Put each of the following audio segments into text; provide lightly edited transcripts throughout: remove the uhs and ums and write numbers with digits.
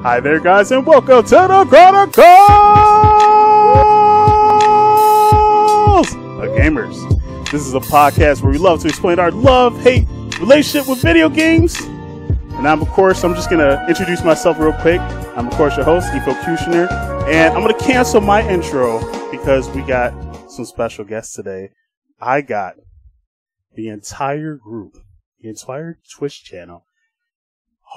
Hi there, guys, and welcome to the Chronicles of Gamers. This is a podcast where we love to explain our love-hate relationship with video games. And I'm just going to introduce myself real quick. I'm, of course, your host, fpnkUB, and I'm going to cancel my intro because we got some special guests today. I got the entire group, the entire Twitch channel.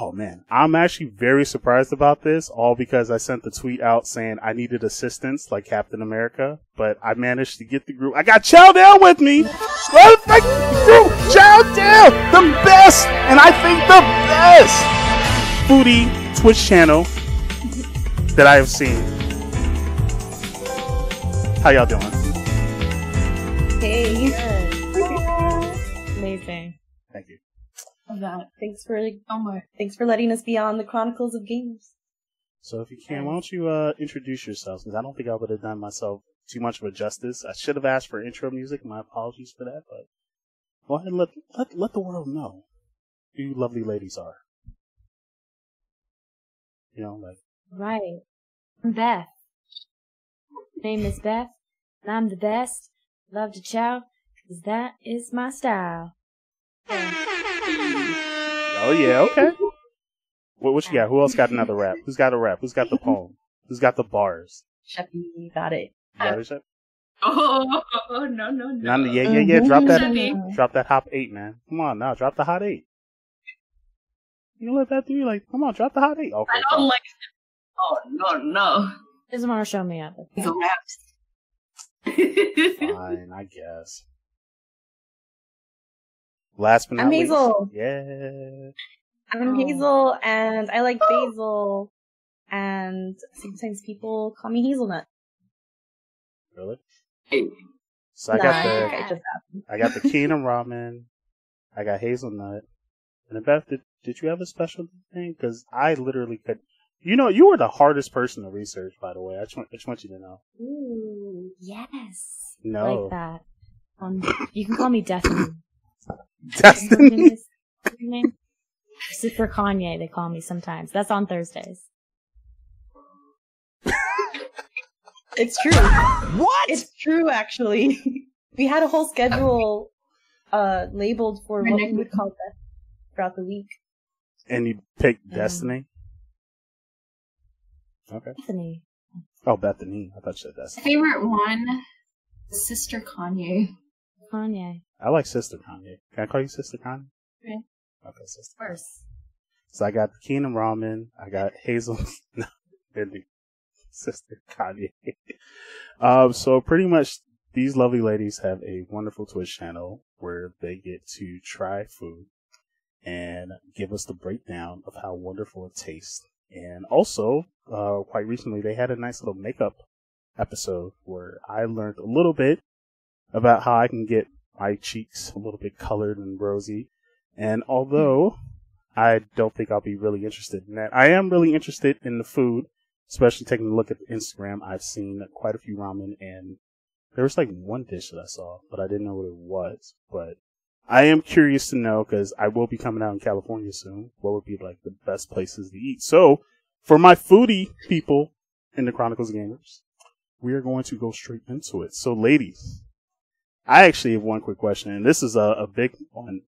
Oh man, I'm actually very surprised about this, all because I sent the tweet out saying I needed assistance like Captain America, but I managed to get the group. I got Chow.Down with me! Group Chow.Down! The best, and I think the best foodie Twitch channel that I have seen. How y'all doing? Hey. Amazing. Thank you. Thanks for letting us be on the Chronicles of Games. So if you can, why don't you introduce yourselves? Because I don't think I would have done myself too much of a justice. I should have asked for intro music. My apologies for that. But go ahead and let the world know who you lovely ladies are. You know, like. Right. I'm Beth. Name is Beth, and I'm the best. Love to chow, because that is my style. Oh yeah, okay. What you got? Who else got another rap? Who's got a rap? Who's got the poem? Who's got the bars? Sheppy got it. You got it, Shep? Oh no. Yeah. Drop that hop 8, man. Come on now, drop the hot 8. You don't let that do you like? Come on, drop the hot 8. Okay, I don't like it. Oh no. Doesn't want to show me up. He's a rap. Fine, I guess. Last but not I'm least. Hazel. Yeah. I'm Hazel, and I like basil, and sometimes people call me Hazelnut. Really? Hey. So I It got the Keenan ramen. I got hazelnut. And then Beth, did you have a special thing? Because I literally could. You know, you were the hardest person to research, by the way. I just want you to know. Ooh, yes. No. Like that. You can call me Destiny. Destiny? Super Kanye, they call me sometimes. That's on Thursdays. It's true. What? It's true, actually. We had a whole schedule labeled for what we would call Beth throughout the week. And you picked Destiny? Okay. Bethany. Oh, Bethany. I thought you said Destiny. Favorite one is Sister Kanye. Kanye. I like Sister Kanye. Can I call you Sister Kanye? Okay. Okay, Sister. Of course. So I got the Keenan ramen. I got Hazel. No, Sister Kanye. So pretty much these lovely ladies have a wonderful Twitch channel where they get to try food and give us the breakdown of how wonderful it tastes. And also, quite recently, they had a nice little makeup episode where I learned a little bit about how I can get my cheeks a little bit colored and rosy. And although I don't think I'll be really interested in that, I am really interested in the food, especially taking a look at Instagram. I've seen quite a few ramen, and there was like one dish that I saw, but I didn't know what it was. But I am curious to know, because I will be coming out in California soon, what would be like the best places to eat. So, for my foodie people in the Chronicles of Gamers, we are going to go straight into it. So, ladies, I actually have one quick question, and this is a big one.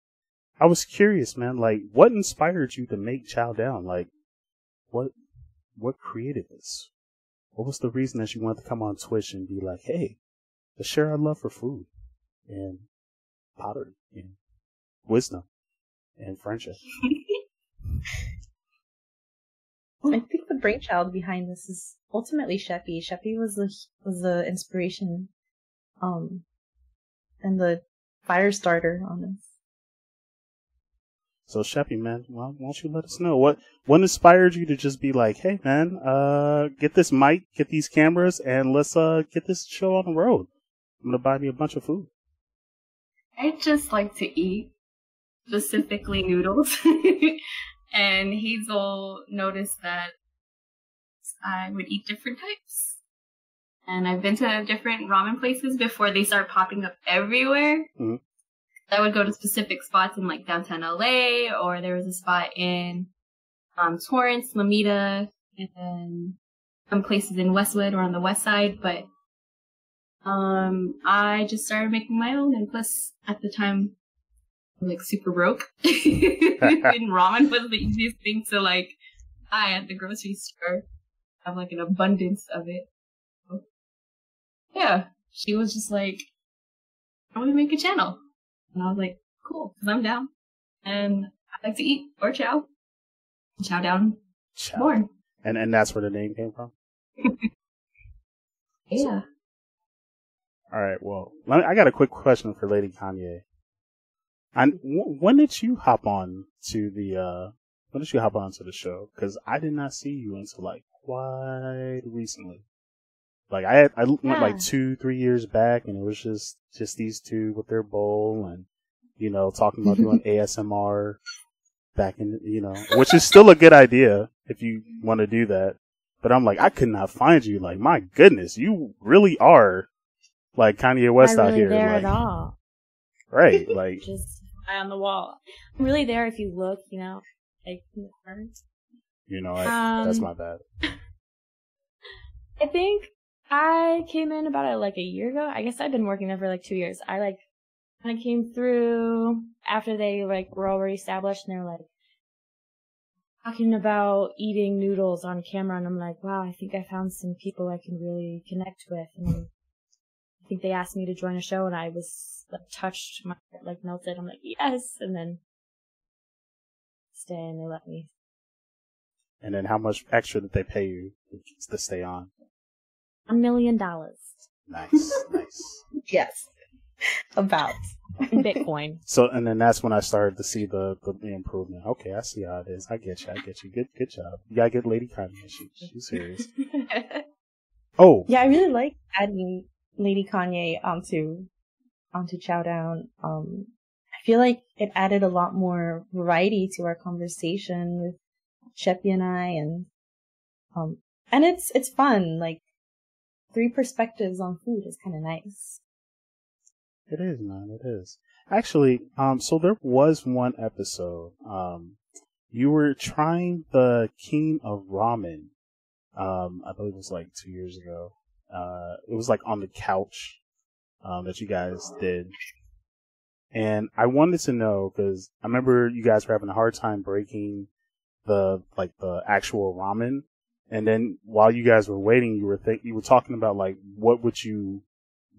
I was curious, man, like, what inspired you to make Chow.Down? Like, what created this? What was the reason that you wanted to come on Twitch and be like, hey, let's share our love for food and pottery and wisdom and friendship? I think the brainchild behind this is ultimately Sheppy. Sheppy was the inspiration, and the fire starter on this. So Sheppy, man, why don't you let us know what inspired you to just be like, hey man, get this mic, get these cameras, and let's get this show on the road. I'm gonna buy me a bunch of food. I just like to eat, specifically noodles. And Hazel noticed that I would eat different types. And I've been to different ramen places before they start popping up everywhere. Mm-hmm. I would go to specific spots in like downtown LA, or there was a spot in Torrance, Lomita, and some places in Westwood or on the west side, but I just started making my own, and plus at the time I'm like super broke and ramen was the easiest thing to like buy at the grocery store. I have like an abundance of it. So, yeah, she was just like, I want to make a channel, and I was like, cool, because I'm down and I like to eat or chow. Chow.Down. Born. And that's where the name came from? Yeah. All right, well, I got a quick question for Lady Kanye. When did you hop on to the show? Because I did not see you until like quite recently. Like I went like 2-3 years back, and it was just these two with their bowl and talking about doing ASMR back in which is still a good idea if you want to do that. But I'm like, I could not find you. Like, my goodness, you really are like Kanye West not out really here. There like, at all. Right, like Just eye on the wall. I'm really there if you look, like in the corners. that's my bad. I think I came in about it like a year ago. I guess I've been working there for like 2 years. I like kind of came through after they like were already established, and they were like talking about eating noodles on camera, and I'm like, wow, I think I found some people I can really connect with. And I think they asked me to join a show, and I was like touched, my heart like melted. I'm like, yes, and then stay, and they let me. And then how much extra did they pay you to stay on? $1 million. Nice. Yes. About. In Bitcoin. So, and then that's when I started to see the improvement. Okay, I see how it is. I get you. Good job. You gotta get Lady Kanye. She's serious. Oh. Yeah, I really like adding Lady Kanye onto Chow.Down. I feel like it added a lot more variety to our conversation with Sheppy and I, and it's fun. Like, 3 perspectives on food is kind of nice. It is, man. It is. Actually, so there was one episode. You were trying the King of Ramen. I believe it was like 2 years ago. It was like on the couch, that you guys did. And I wanted to know, cause I remember you guys were having a hard time breaking the actual ramen. And then while you guys were waiting, you were talking about like, what would you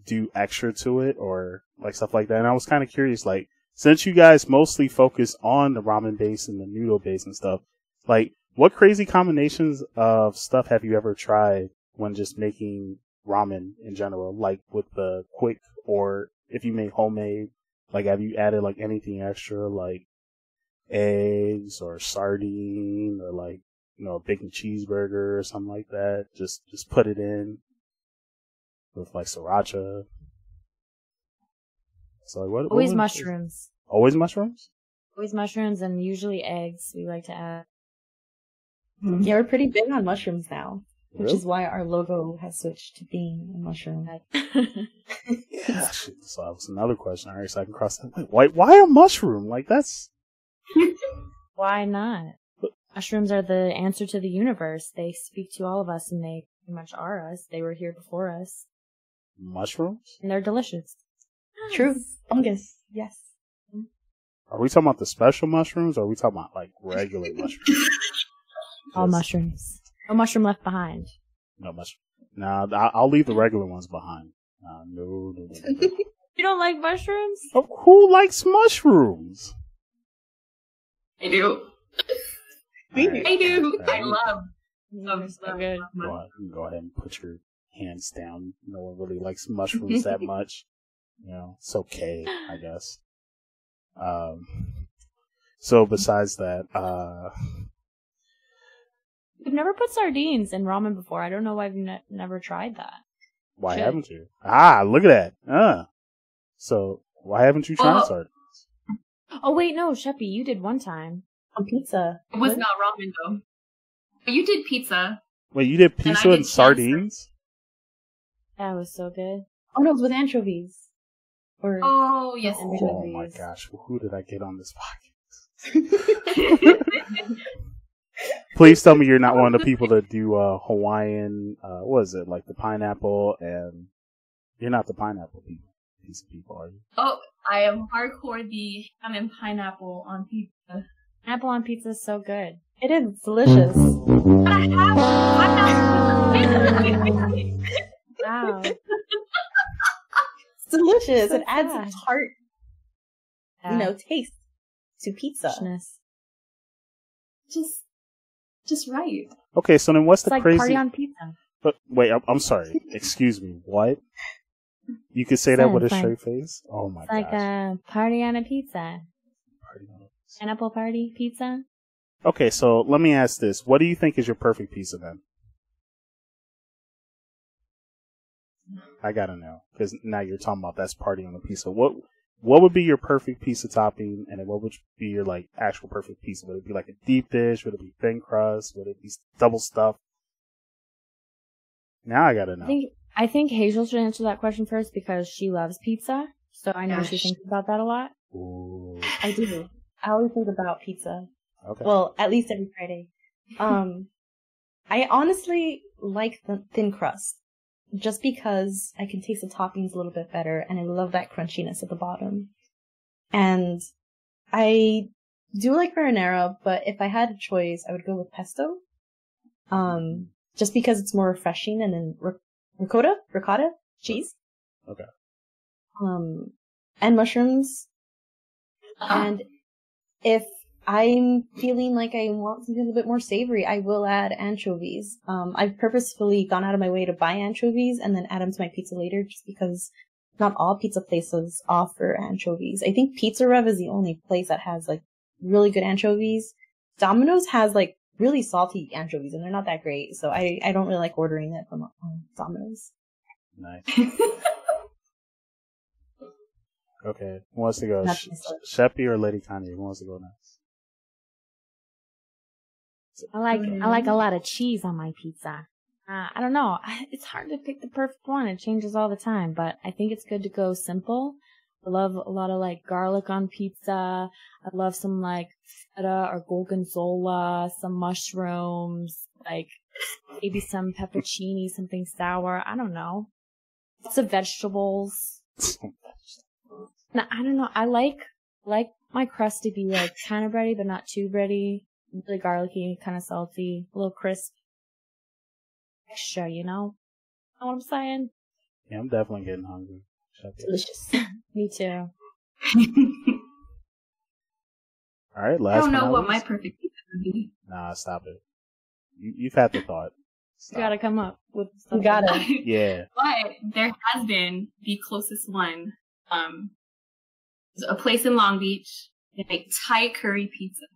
do extra to it or like stuff like that. And I was kind of curious, like, since you guys mostly focus on the ramen base and the noodle base and stuff, like, what crazy combinations of stuff have you ever tried when just making ramen in general? Like with the quick, or if you make homemade, like, have you added like anything extra, like eggs or sardine or like, a bacon cheeseburger or something like that? Just put it in with like sriracha. So like, what? Always mushrooms. Always mushrooms? Always mushrooms, and usually eggs we like to add. Yeah, we're pretty big on mushrooms now, which Really? is why our logo has switched to being a mushroom. Yeah, shit. So that was another question. All right, so I can cross that. Wait, why a mushroom? Like, that's... Why not? Mushrooms are the answer to the universe. They speak to all of us, and they pretty much are us. They were here before us. Mushrooms? And they're delicious. True. Fungus. Yes. Are we talking about the special mushrooms, or are we talking about like regular mushrooms? All mushrooms. No mushroom left behind. No mushroom. Nah, I'll leave the regular ones behind. No. You don't like mushrooms? Oh, who likes mushrooms? I do. Right. I do. Right. I love. They're so good. Go ahead and put your hands down. No one really likes mushrooms that much. It's okay, I guess. So besides that, We've never put sardines in ramen before. I don't know why we've never tried that. why Should. haven't you? Look at that. So why haven't you tried sardines? Oh wait, no, Sheppy, you did one time. On pizza. It was not ramen though. But you did pizza. Wait, you did pizza and sardines? That was so good. Oh no, it was with anchovies. Or Oh yes. Oh my gosh, who did I get on this podcast? Please tell me you're not one of the people that do Hawaiian. What is it, like the pineapple? And you're not the pineapple piece of people, are you? Oh, I am hardcore the ham and pineapple on pizza. Apple on pizza is so good. It is. It's delicious. Wow. It's delicious. So it adds sad. a tart, taste to pizza. Richness. Just right. Okay, so then what's It's the like crazy? party on pizza. But wait, I'm sorry. Excuse me. What? You could say that with a It's like- straight face? Oh my It's like gosh. a party on a pizza. Party on a- Pineapple party pizza. Okay, so let me ask this. What do you think is your perfect pizza then? I gotta know. Because now you're talking about that's party on a pizza. What would be your perfect pizza topping, and then what would be your like actual perfect pizza? Would it be like a deep dish? Would it be thin crust? Would it be double stuffed? Now I gotta know. I think Hazel should answer that question first because she loves pizza. So I know Gosh. she thinks about that a lot. Ooh. I do. I always think about pizza. Okay. Well, at least every Friday. I honestly like the thin crust. Just because I can taste the toppings a little bit better, and I love that crunchiness at the bottom. And I do like marinara, but if I had a choice, I would go with pesto. Just because it's more refreshing, and then ricotta cheese. Okay. And mushrooms. And if I'm feeling like I want something a little bit more savory, I will add anchovies. I've purposefully gone out of my way to buy anchovies and then add them to my pizza later just because not all pizza places offer anchovies. I think Pizza Rev is the only place that has like really good anchovies. Domino's has like really salty anchovies and they're not that great. So I don't really like ordering it from Domino's. Nice. Okay. Who wants to go? That's myself. Sheppy or Lady Kanye? Who wants to go next? I like a lot of cheese on my pizza. I don't know. It's hard to pick the perfect one. It changes all the time, but I think it's good to go simple. I love a lot of like garlic on pizza. I love some like feta or gorgonzola, some mushrooms, like maybe some pepperoni, something sour. I don't know. Lots of vegetables. No, I don't know. I like my crust to be like kind of bready, but not too bready. Really garlicky, kind of salty, a little crisp. Extra, Know what I'm saying? Yeah, I'm definitely getting hungry. Sheppy. Delicious. Me too. All right, I last don't but know not what my least. perfect pizza would be. Nah, stop it. You've had the thought. You gotta come up with You something. gotta. Yeah. But there has been the closest one. There's a place in Long Beach. They make Thai curry pizza.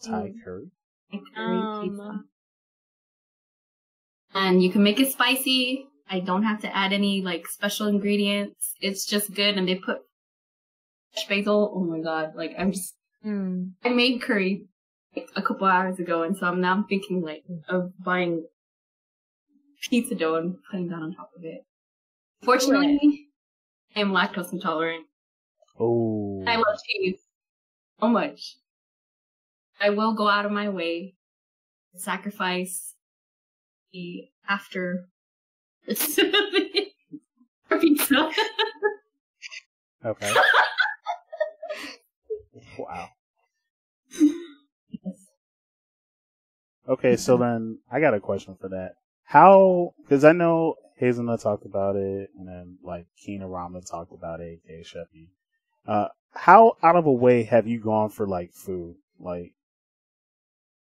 Thai curry. Thai curry pizza. And you can make it spicy. I don't have to add any like special ingredients. It's just good, and they put fresh basil. Oh my god! Like I made curry like, a couple hours ago, and so I'm thinking like of buying pizza dough and putting that on top of it. Fortunately, I am lactose intolerant. Oh. I love cheese so much. I will go out of my way to sacrifice the after for pizza. Okay. Wow. Okay, so then I got a question for that. How? Because I know Hazelnut talked about it, and then like Keena Ramen talked about it, aka Sheppy. How out of a way have you gone for like food? Like,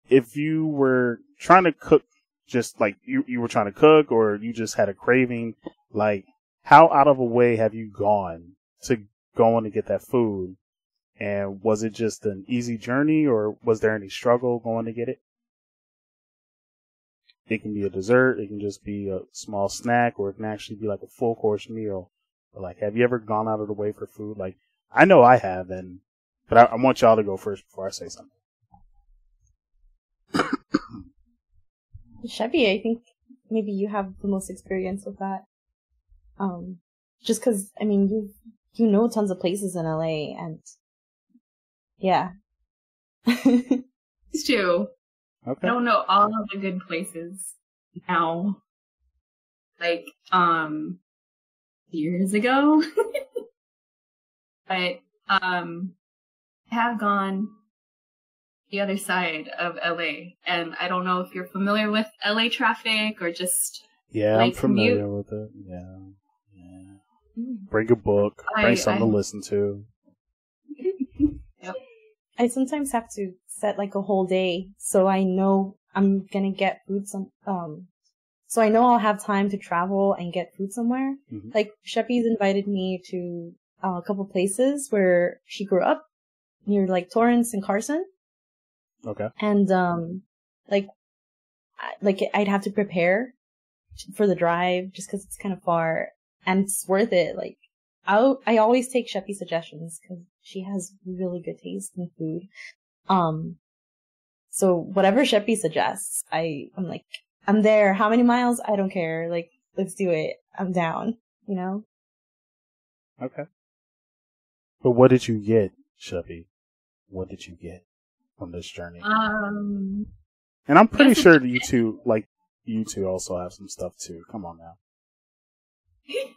if you were trying to cook, just like you were trying to cook, or you just had a craving, like how out of a way have you gone to going to get that food? And was it just an easy journey, or was there any struggle going to get it? It can be a dessert, it can just be a small snack, or it can actually be like a full course meal. But like, have you ever gone out of the way for food? Like, I know I have, but I want y'all to go first before I say something. Chevy, I think maybe you have the most experience with that. Just cause, I mean, you know tons of places in LA, and yeah. It's true. Okay. I don't know all of the good places now. Like, years ago. But, I have gone the other side of LA, and I don't know if you're familiar with LA traffic or just Yeah, I'm familiar commute. with it. Yeah. Bring a book, bring something to listen to. Yep. I sometimes have to set like a whole day so I know I'm gonna get food so I know I'll have time to travel and get food somewhere. Mhm. Like Sheppy's invited me to a couple places where she grew up near like Torrance and Carson. Okay. And like I'd have to prepare for the drive just because it's kind of far, and it's worth it. Like I always take Sheppy's suggestions because she has really good taste in food. So whatever Sheppy suggests, I'm like, I'm there. How many miles? I don't care. Like, let's do it. I'm down. You know? Okay. But what did you get, Sheppy? What did you get from this journey? And I'm pretty sure that you two also have some stuff too. Come on now.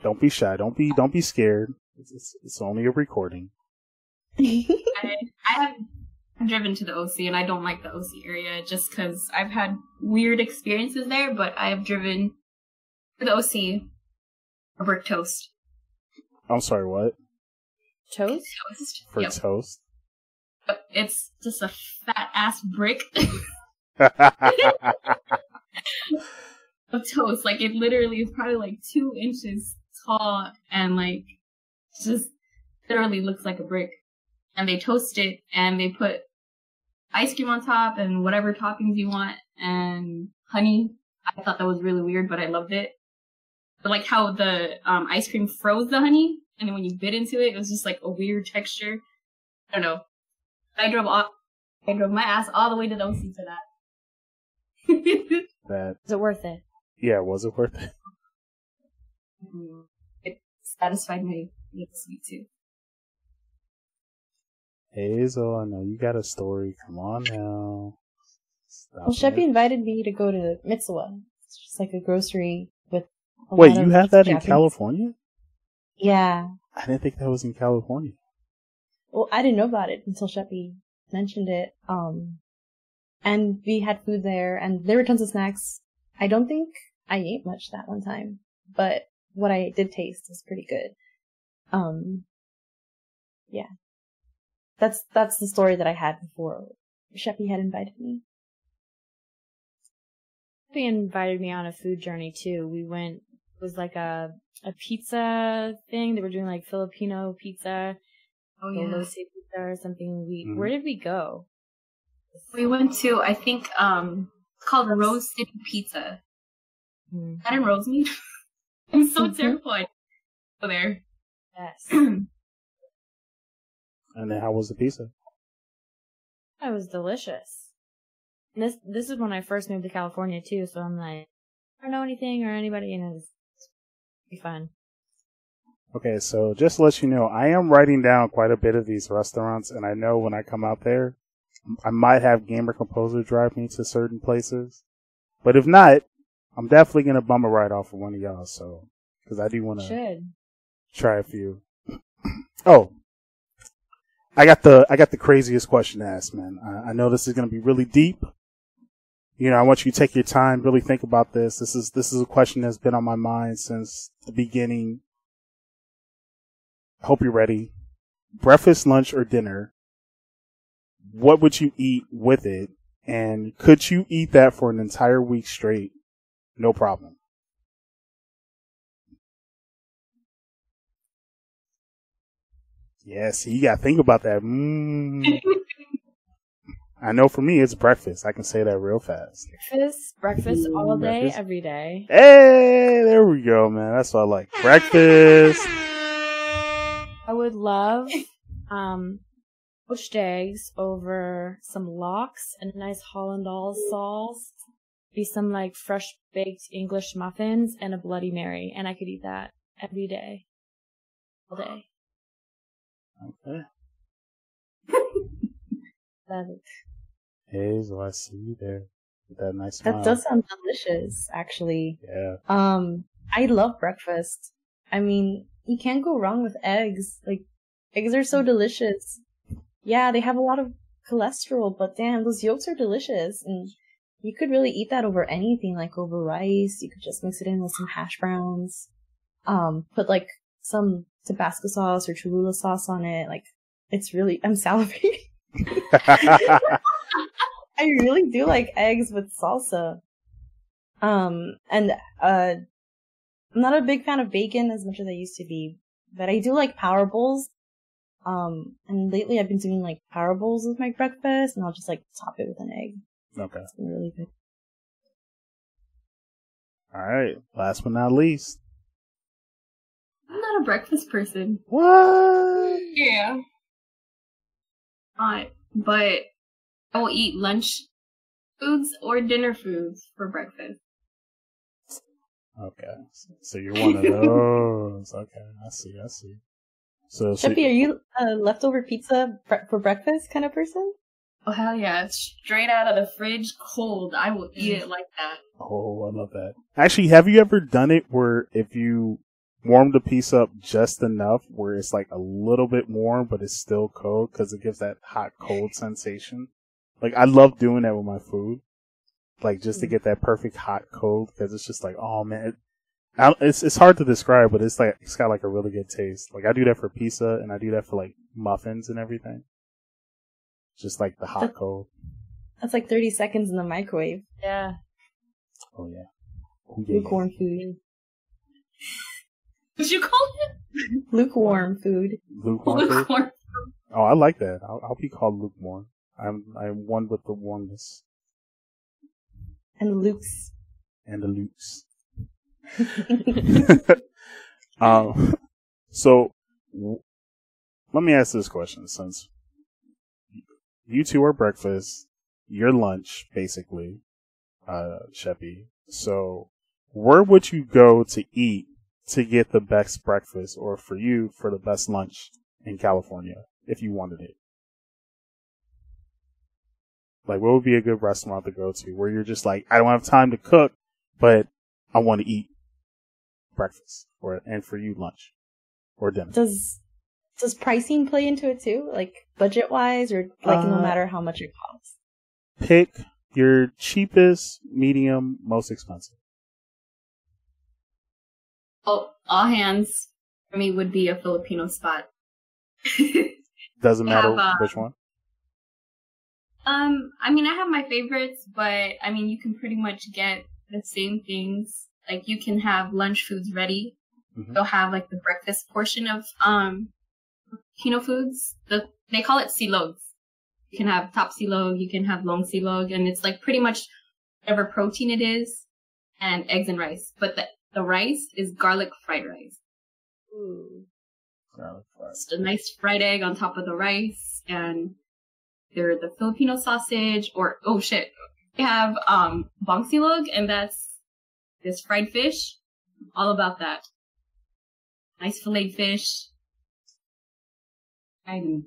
Don't be shy. Don't be scared. It's only a recording. I have driven to the OC, and I don't like the OC area just because I've had weird experiences there, but I have driven to the OC for brick toast. I'm sorry, what? Toast? Toast. For Yep. toast? It's just a fat ass brick of toast. Like, it literally is probably like 2 inches tall, and like, just literally looks like a brick. And they toast it, and they put ice cream on top and whatever toppings you want, and honey. I thought that was really weird, but I loved it. But like how the ice cream froze the honey, and then when you bit into it, it was just like a weird texture. I don't know. I drove my ass all the way to the OC for that. Is it worth it? Yeah, was it worth it? It satisfied my sweet tooth. Hazel, I know you got a story. Come on now. Well, Sheppy invited me to go to Mitsuwa. It's just like a grocery with a Wait, lot you of have that in Japanese. California? Yeah. I didn't think that was in California. Well, I didn't know about it until Sheppy mentioned it. And we had food there, and there were tons of snacks. I don't think I ate much that one time, but what I did taste was pretty good. Yeah. That's the story that I had before Sheppy had invited me. They invited me on a food journey too. We went, it was like a pizza thing. They were doing like Filipino pizza. Oh yeah. Lose pizza or something. Where did we go? We went to, I think, it's called Rose City Pizza. Is that in Rosemead? I'm so terrified. Go there. Yes. And then how was the pizza? It was delicious. And this is when I first moved to California too, so I'm like, I don't know anything or anybody, and it's be fun. Okay, so just to let you know, I am writing down quite a bit of these restaurants, and I know when I come out there, I might have Gamer Composer drive me to certain places. But if not, I'm definitely going to bum a ride off of one of y'all, so, because I do want to try a few. Oh, I got the craziest question to ask, man. I know this is going to be really deep. You know, I want you to take your time, really think about this. This is a question that's been on my mind since the beginning. I hope you're ready. Breakfast, lunch, or dinner? What would you eat with it? And could you eat that for an entire week straight? No problem. Yeah, see, you gotta think about that. I know for me, it's breakfast. I can say that real fast. Breakfast all day, every day. Hey, there we go, man. That's what I like. Breakfast. I would love poached eggs over some lox and a nice Hollandaise sauce. Be some like fresh baked English muffins and a Bloody Mary, and I could eat that every day, all day. Okay. Love it. Hazel, I see you there. With that nice smile. That does sound delicious, actually. Yeah. I love breakfast. I mean, you can't go wrong with eggs. Like, eggs are so delicious. Yeah, they have a lot of cholesterol, but damn, those yolks are delicious. And you could really eat that over anything, like over rice. You could just mix it in with some hash browns. Put like some Tabasco sauce or Cholula sauce on it. Like, it's really, I'm salivating. I really do like eggs with salsa. And I'm not a big fan of bacon as much as I used to be, but I do like power bowls. And lately I've been doing like power bowls with my breakfast, and I'll just like top it with an egg. Okay. It's been really good. All right. Last but not least. I'm not a breakfast person. What? Yeah. But I will eat lunch foods or dinner foods for breakfast. Okay. So you're one of those. Okay. I see. So Sheppy, are you a leftover pizza for breakfast kind of person? Oh, hell yeah. Straight out of the fridge, cold. I will eat it like that. Oh, I love that. Actually, have you ever done it where if you warm the piece up just enough where it's like a little bit warm, but it's still cold because it gives that hot cold sensation? Like, I love doing that with my food. Like, just to get that perfect hot cold, because it's just like, oh man, it's hard to describe, but it's got like a really good taste. Like, I do that for pizza, and I do that for like muffins and everything. Just like the hot cold. That's like 30 seconds in the microwave. Yeah. Oh yeah. Lukewarm food. What'd you call it? Lukewarm food. Lukewarm food? Oh, I like that. I'll be called lukewarm. I'm one with the warmness. And Luke's. And the Lukes. So, let me ask this question, since you two are breakfast, your lunch, basically, Sheppy. So, where would you go to eat to get the best breakfast, or for you, for the best lunch in California, if you wanted it? Like, what would be a good restaurant to go to where you're just like, I don't have time to cook, but I want to eat breakfast, and for you, lunch or dinner? Does pricing play into it too? Like, budget wise, or like no matter how much it costs? Pick your cheapest, medium, most expensive. Oh, all hands for me would be a Filipino spot. Doesn't matter which one? I mean, I have my favorites, but I mean, you can pretty much get the same things. Like, you can have lunch foods ready. Mm-hmm. They'll have like the breakfast portion of Filipino foods. They call it silog. You can have top silog, you can have long silog, and it's like pretty much whatever protein it is, and eggs and rice. But the rice is garlic fried rice. Ooh. Garlic fried. Just a nice fried egg on top of the rice, and they're the Filipino sausage, or oh shit, they have bang silog, and that's this fried fish. All about that. Nice filleted fish. I'm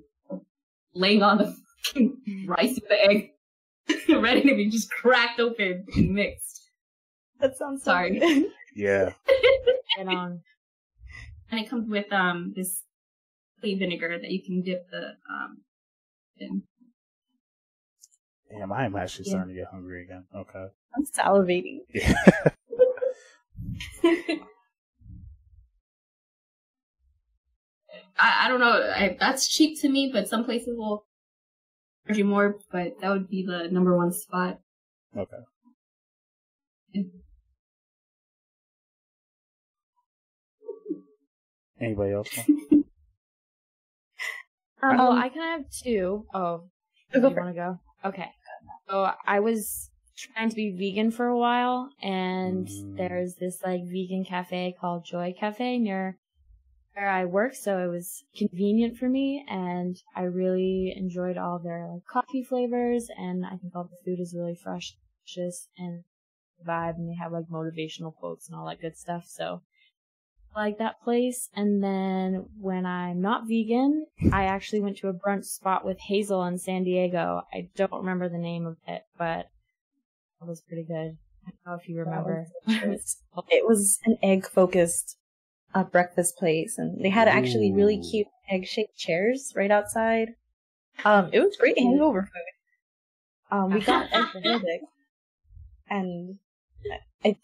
laying on the rice with the egg, ready to be just cracked open and mixed. That sounds sorry. Good. Yeah. Get on. And it comes with this clean vinegar that you can dip the in. Damn, I am actually starting to get hungry again. Okay. I'm salivating. Yeah. I don't know. That's cheap to me, but some places will charge you more. But that would be the number one spot. Okay. Anybody else? Well, I kind of have two. Oh, you want to go? Okay. So I was trying to be vegan for a while, and there's this like vegan cafe called Joy Cafe near where I work, so it was convenient for me, and I really enjoyed all their like coffee flavors, and I think all the food is really fresh, delicious, and vibe, and they have like motivational quotes and all that good stuff. So I like that place. And then when I'm not vegan, I actually went to a brunch spot with Hazel in San Diego. I don't remember the name of it, but That was pretty good. I don't know if you remember. It was an egg-focused breakfast place, and they had actually really cute egg-shaped chairs right outside. It was great hangover food. We got eggs Benedict, and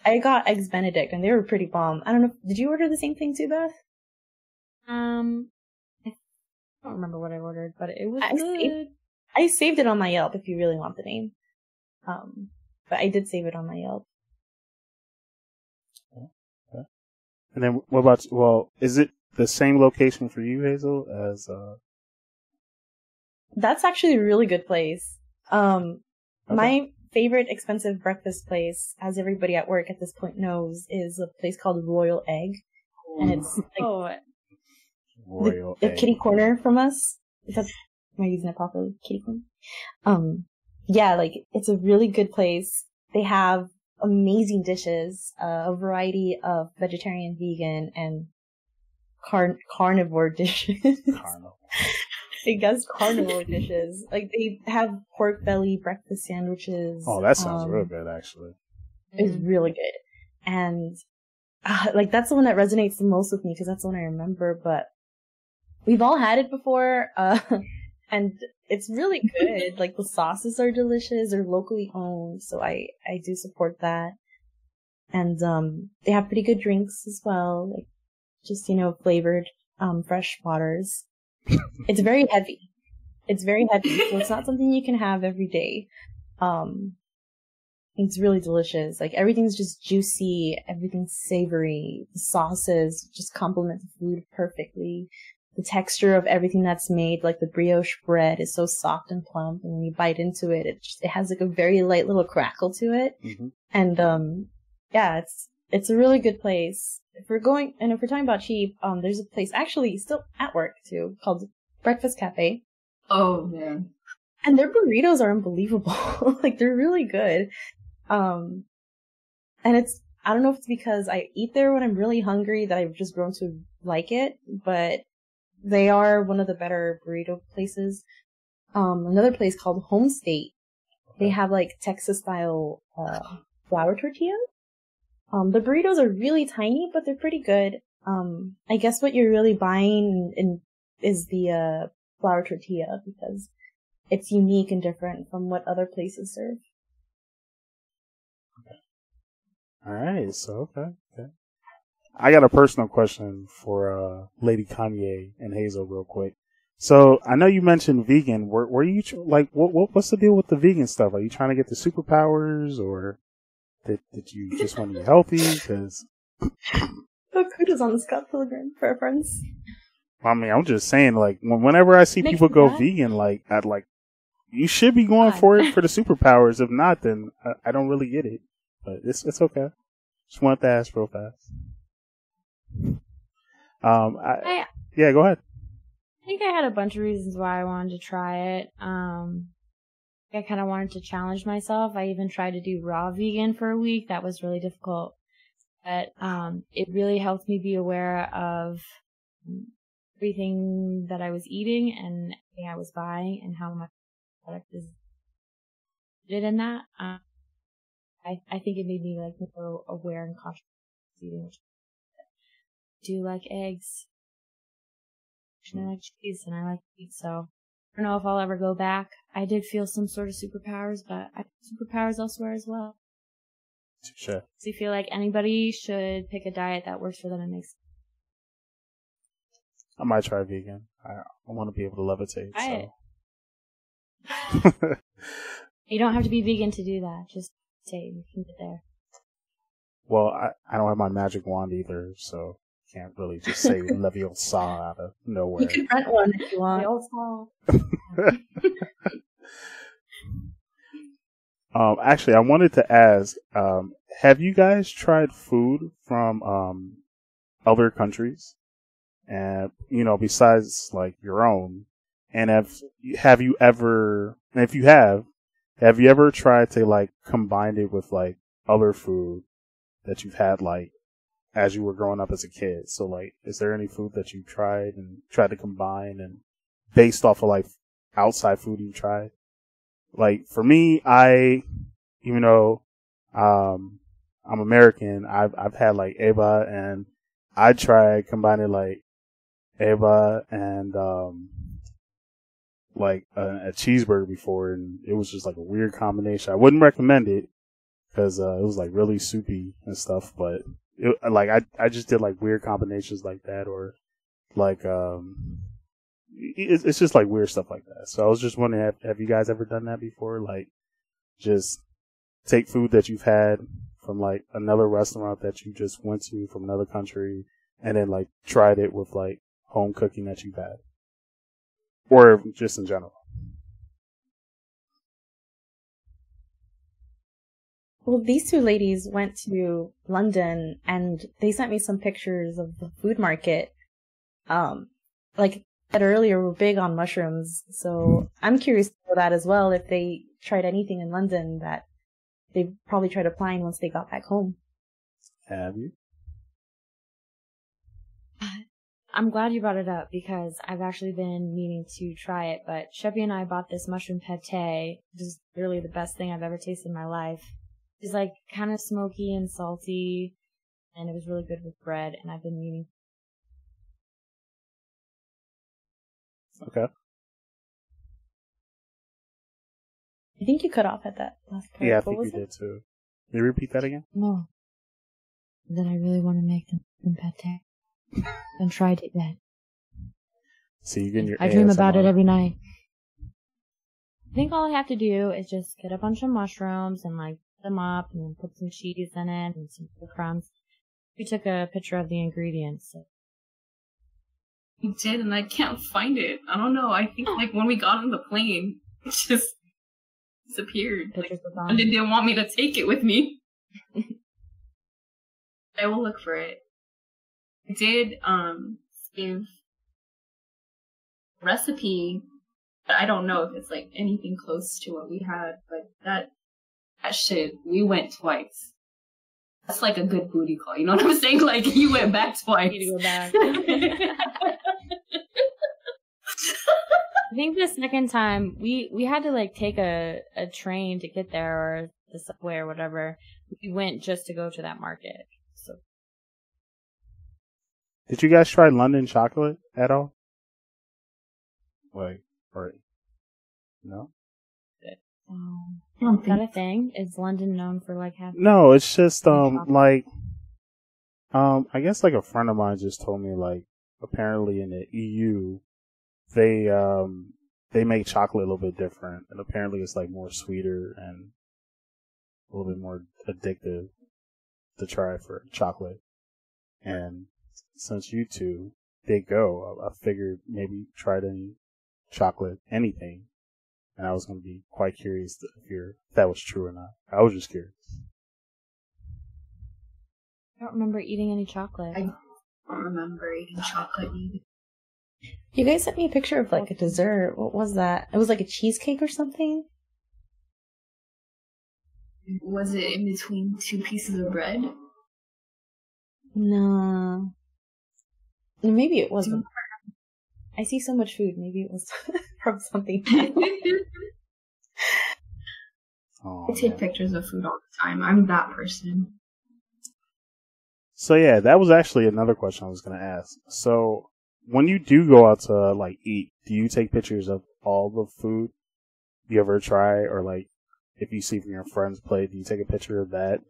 I got eggs Benedict, and they were pretty bomb. I don't know. Did you order the same thing too, Beth? I don't remember what I ordered, but it was good. I saved it on my Yelp if you really want the name. But I did save it on my Yelp. Okay. And then what about, well, is it the same location for you, Hazel, as, That's actually a really good place. My favorite expensive breakfast place, as everybody at work at this point knows, is a place called Royal Egg. And it's like Royal the Egg. kitty corner from us. Am I using it properly? Kitty corner? Yeah, like, it's a really good place. They have amazing dishes, a variety of vegetarian, vegan, and carnivore dishes. I guess carnivore dishes. Like, they have pork belly breakfast sandwiches. Oh, that sounds real good, actually. It's really good. And, like, that's the one that resonates the most with me, because that's the one I remember, but we've all had it before, and it's really good. Like, the sauces are delicious. They're locally owned, so I do support that. And, they have pretty good drinks as well, like, just, flavored, fresh waters. It's very heavy. So it's not something you can have every day. It's really delicious. Like, everything's just juicy, everything's savory. The sauces just complement the food perfectly. The texture of everything that's made, like the brioche bread, is so soft and plump, and when you bite into it, it has like a very light little crackle to it. Mm-hmm. And yeah, it's a really good place. If we're talking about cheap, there's a place actually still at work too called Breakfast Cafe. Oh man. And their burritos are unbelievable. Like, they're really good. And I don't know if it's because I eat there when I'm really hungry that I've just grown to like it, but they are one of the better burrito places. Another place called Home State. They have like Texas style, flour tortillas. The burritos are really tiny, but they're pretty good. I guess what you're really buying is the, flour tortilla, because it's unique and different from what other places serve. All right, so okay. I got a personal question for Lady Kanye and Hazel, real quick. So I know you mentioned vegan. Were you what's the deal with the vegan stuff? Are you trying to get the superpowers, or did you just want to be healthy? Because kudos on the Scott Pilgrim preference. I mean, I'm just saying, like, whenever I see people go vegan, like, you should be going for it for the superpowers. If not, then I don't really get it. But it's okay. Just wanted to ask real fast. Yeah, go ahead. I think I had a bunch of reasons why I wanted to try it. I kind of wanted to challenge myself. I even tried to do raw vegan for a week. That was really difficult. But it really helped me be aware of everything that I was eating and everything I was buying and how my product is did in that. I think it made me like more aware and conscious of eating. I do like eggs. And I like cheese and I like meat, so I don't know if I'll ever go back. I did feel some sort of superpowers, but I have superpowers elsewhere as well. Sure. So you feel like anybody should pick a diet that works for them and makes sense. I might try vegan. I want to be able to levitate. Try so. It. You don't have to be vegan to do that. Just say you can get there. Well, I don't have my magic wand either, so can't really just say Leviosa out of nowhere. You can rent one if you want. Actually, I wanted to ask, have you guys tried food from other countries? And, besides like your own? And have you ever, and if you have you ever tried to like combine it with like other food that you've had like as you were growing up as a kid? So like, is there any food that you tried to combine and based off of like outside food you tried? Like for me, I even though, I'm American, I've had like Eva, and I tried combining like Eva and, like a cheeseburger before, and it was just like a weird combination. I wouldn't recommend it because it was like really soupy and stuff. But I just did like weird combinations like that, or like it's just like weird stuff like that. So I was just wondering, have you guys ever done that before? Like just take food that you've had from like another restaurant that you just went to from another country, and then like tried it with like home cooking that you've had. Or just in general. Well, these two ladies went to London and they sent me some pictures of the food market. Like I said earlier, we're big on mushrooms, so I'm curious to know that as well, if they tried anything in London that they probably tried applying once they got back home. Have you? I'm glad you brought it up because I've actually been meaning to try it, but Sheppy and I bought this mushroom pate, which is really the best thing I've ever tasted in my life. It's like kind of smoky and salty, and it was really good with bread, and I've been meaning. Okay. I think you cut off at that last part. Yeah, I think you did too. Can you repeat that again? No. That I really want to make the mushroom pate. And tried it yet. So you getting your I dream about ASMR. it every night. I think all I have to do is just get a bunch of mushrooms and like put them up and then put some cheese in it and some breadcrumbs. We took a picture of the ingredients. So. You did, and I can't find it. I don't know. I think like when we got on the plane, it just disappeared. Like, and they didn't want me to take it with me. I will look for it. I did give recipe, but I don't know if it's like anything close to what we had. But that shit, we went twice. That's like a good booty call. You know what I'm saying? Like you went back twice. You go back. I think the second time we had to like take a train to get there, or the subway or whatever. We went just to go to that market. So. Did you guys try London chocolate at all? Like, or no? Is that a thing? Is London known for like having? No, it's just like I guess like a friend of mine just told me like apparently in the EU they make chocolate a little bit different, and apparently it's like more sweeter and a little bit more addictive to try for chocolate. And since you two did go, I figured maybe tried any chocolate, anything, and I was going to be quite curious to hear if that was true or not. I was just curious. I don't remember eating any chocolate. I don't remember eating chocolate either. You guys sent me a picture of like a dessert. What was that? It was like a cheesecake or something? Was it in between two pieces of bread? No. Maybe it wasn't. I see so much food. Maybe it was from something. Oh, I take pictures of food all the time. I'm that person. So yeah, that was actually another question I was going to ask. So when you do go out to like eat, do you take pictures of all the food you ever try, or like if you see from your friend's plate, do you take a picture of that?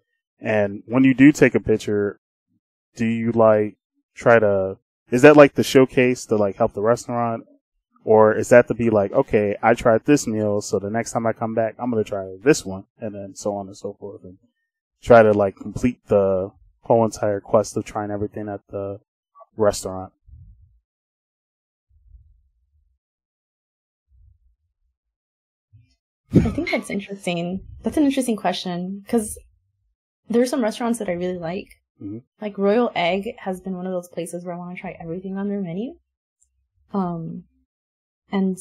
And when you do take a picture, do you like try to, is that like the showcase to like help the restaurant, or is that to be like, okay, I tried this meal, so the next time I come back, I'm going to try this one, and then so on and so forth, and try to like complete the whole entire quest of trying everything at the restaurant? I think that's interesting. That's an interesting question, because there are some restaurants that I really like. Mm-hmm. Like Royal Egg has been one of those places where I want to try everything on their menu. And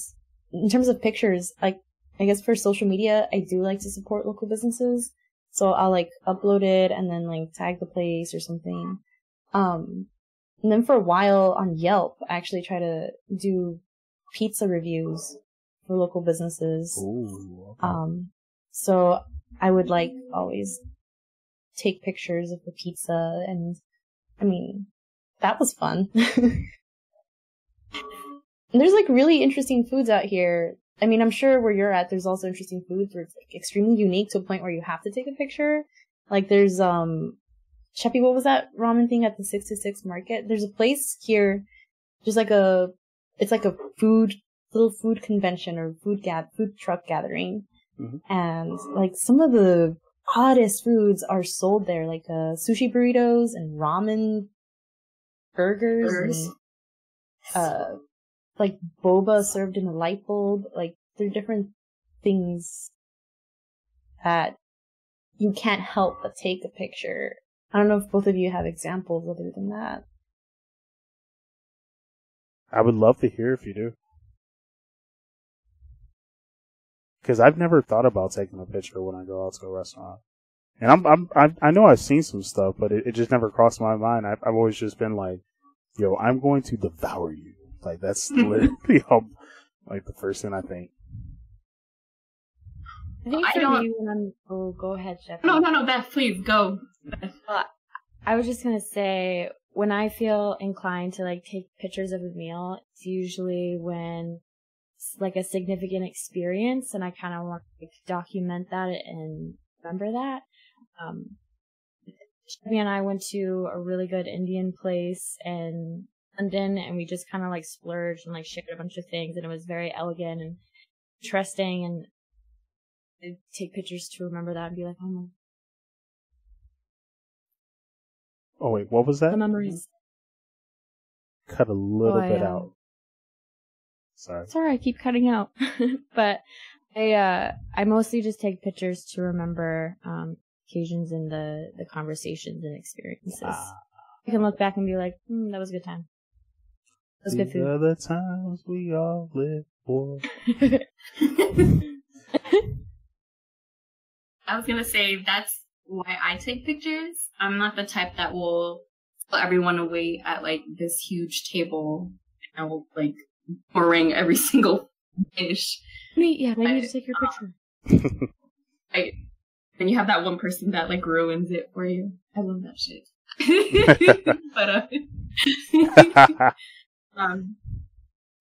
in terms of pictures, like, I guess for social media, I do like to support local businesses. So I'll like upload it and then like tag the place or something. And then for a while on Yelp, I actually try to do pizza reviews for local businesses. Ooh, okay. So I would like always take pictures of the pizza, and I mean, that was fun. And there's like really interesting foods out here. I mean, I'm sure where you're at, there's also interesting foods where it's like extremely unique to a point where you have to take a picture. Like there's, Sheppy, what was that ramen thing at the 626 market? There's a place here, just like it's like a little food convention or food truck gathering. Mm-hmm. And like some of the oddest foods are sold there, like, sushi burritos and ramen burgers. And, like boba served in a light bulb. Like there are different things that you can't help but take a picture. I don't know if both of you have examples other than that. I would love to hear if you do. Because I've never thought about taking a picture when I go out to a restaurant. And I know I've seen some stuff, but it just never crossed my mind. I've always just been like, yo, I'm going to devour you. Like, that's literally like the first thing I think. I think for you, when go ahead, Jeff. No, Beth, please go. Well, I was just gonna say, when I feel inclined to like take pictures of a meal, it's usually when it's like a significant experience, and I kind of want to like, document that and remember that. Shami and I went to a really good Indian place in London, and we just kind of like splurged and like shared a bunch of things, and it was very elegant and interesting, and I'd take pictures to remember that and be like, oh my. Oh wait, what was that? The memories. Cut a little bit out. Sorry. Sorry, I keep cutting out. But I mostly just take pictures to remember occasions and the conversations and experiences. I can look back and be like, that was a good time. That was good food. These are the times we all live for. I was gonna say that's why I take pictures. I'm not the type that will put everyone away at like this huge table and I will like pouring every single dish. Maybe you just take your picture. And you have that one person that like ruins it for you. I love that shit.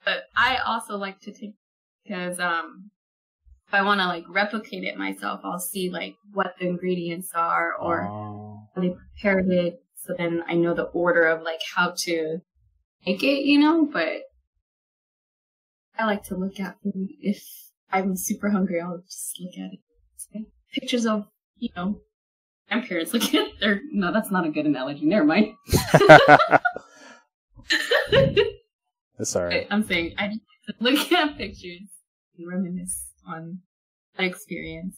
But I also like to take because if I want to like replicate it myself, I'll see like what the ingredients are or how they prepared it, so then I know the order of like how to make it, you know. But I like to look at food. If I'm super hungry, I'll just look at it. Okay. Pictures of, you know, grandparents looking at their. No, that's not a good analogy. Never mind. That's alright. I'm saying I just look at pictures and reminisce on that experience.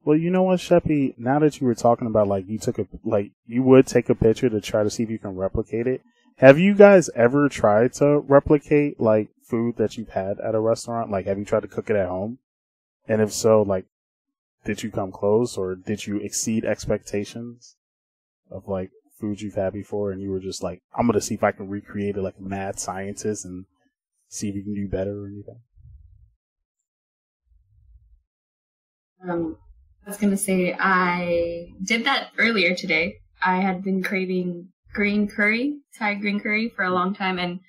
Well, you know what, Sheppy? Now that you were talking about like you would take a picture to try to see if you can replicate it. Have you guys ever tried to replicate like food that you've had at a restaurant? Like, have you tried to cook it at home? And if so, like, did you come close or did you exceed expectations of like food you've had before? And you were just like, I'm gonna see if I can recreate it like a mad scientist and see if you can do better or anything. I was gonna say I did that earlier today. I had been craving Thai green curry for a long time, and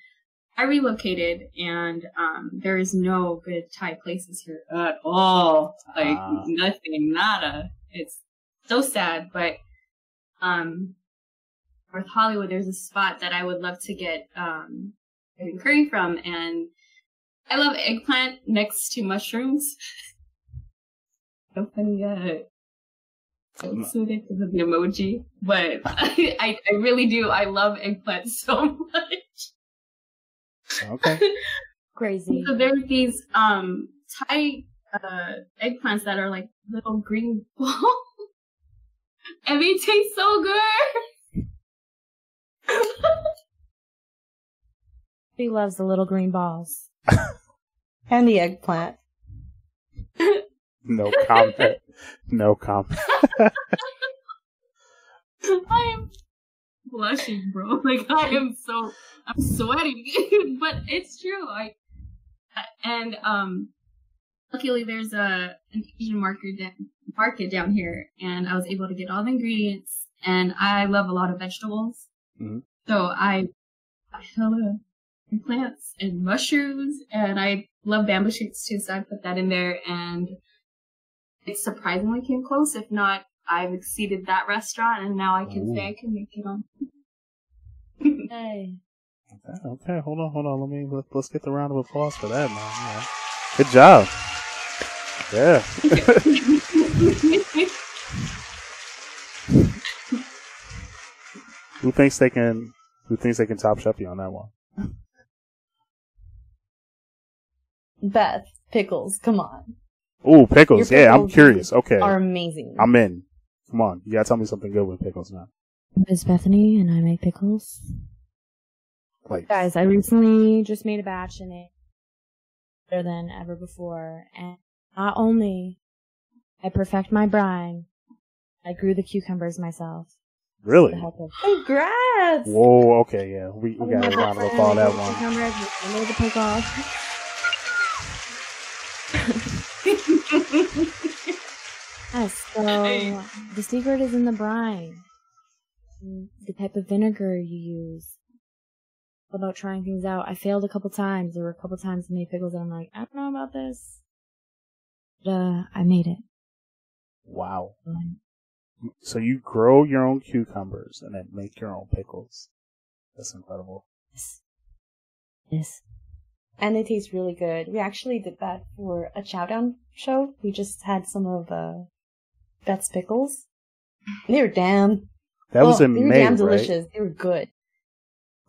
I relocated, and there is no good Thai places here at all. Like nothing, nada. It's so sad, but North Hollywood, there's a spot that I would love to get green curry from, and I love eggplant next to mushrooms. So funny, I'm so addicted to the emoji, but I really do. I love eggplant so much. Okay. Crazy. So there's these Thai eggplants that are like little green balls, and they taste so good. He loves the little green balls. And the eggplant. No comment. No comment. I am blushing, bro. Like I'm sweating, but it's true. luckily there's an Asian market down here, and I was able to get all the ingredients. And I love a lot of vegetables, so I hella plants and mushrooms, and I love bamboo shoots too. So I put that in there, and it surprisingly came close. If not, I've exceeded that restaurant, and now I can say I can make it on. Hey. Okay, hold on. Let's get the round of applause for that, man. Yeah. Good job. Yeah. Who thinks they can top Sheppy on that one? Beth, pickles, come on. Ooh, pickles. Your Yeah, I'm pickles curious. Okay. Are amazing. I'm in. Come on. You gotta tell me something good with pickles now. Miss Bethany, and I make pickles. Like, Guys, I recently just made a batch and it better than ever before. And not only I perfect my brine, I grew the cucumbers myself. really? Congrats! Whoa, okay, yeah. We got a round of applause that one. Cucumbers, I made the pickles. Yes, so the secret is in the brine. The type of vinegar you use. About trying things out. I failed a couple times. There were a couple times I made pickles that I'm like, I don't know about this. But, I made it. Wow. So you grow your own cucumbers and then make your own pickles. That's incredible. Yes. And they taste really good. We actually did that for a Chow.Down show. We just had some of Beth's pickles. They were damn. That was in they were May, damn right? delicious. They were good.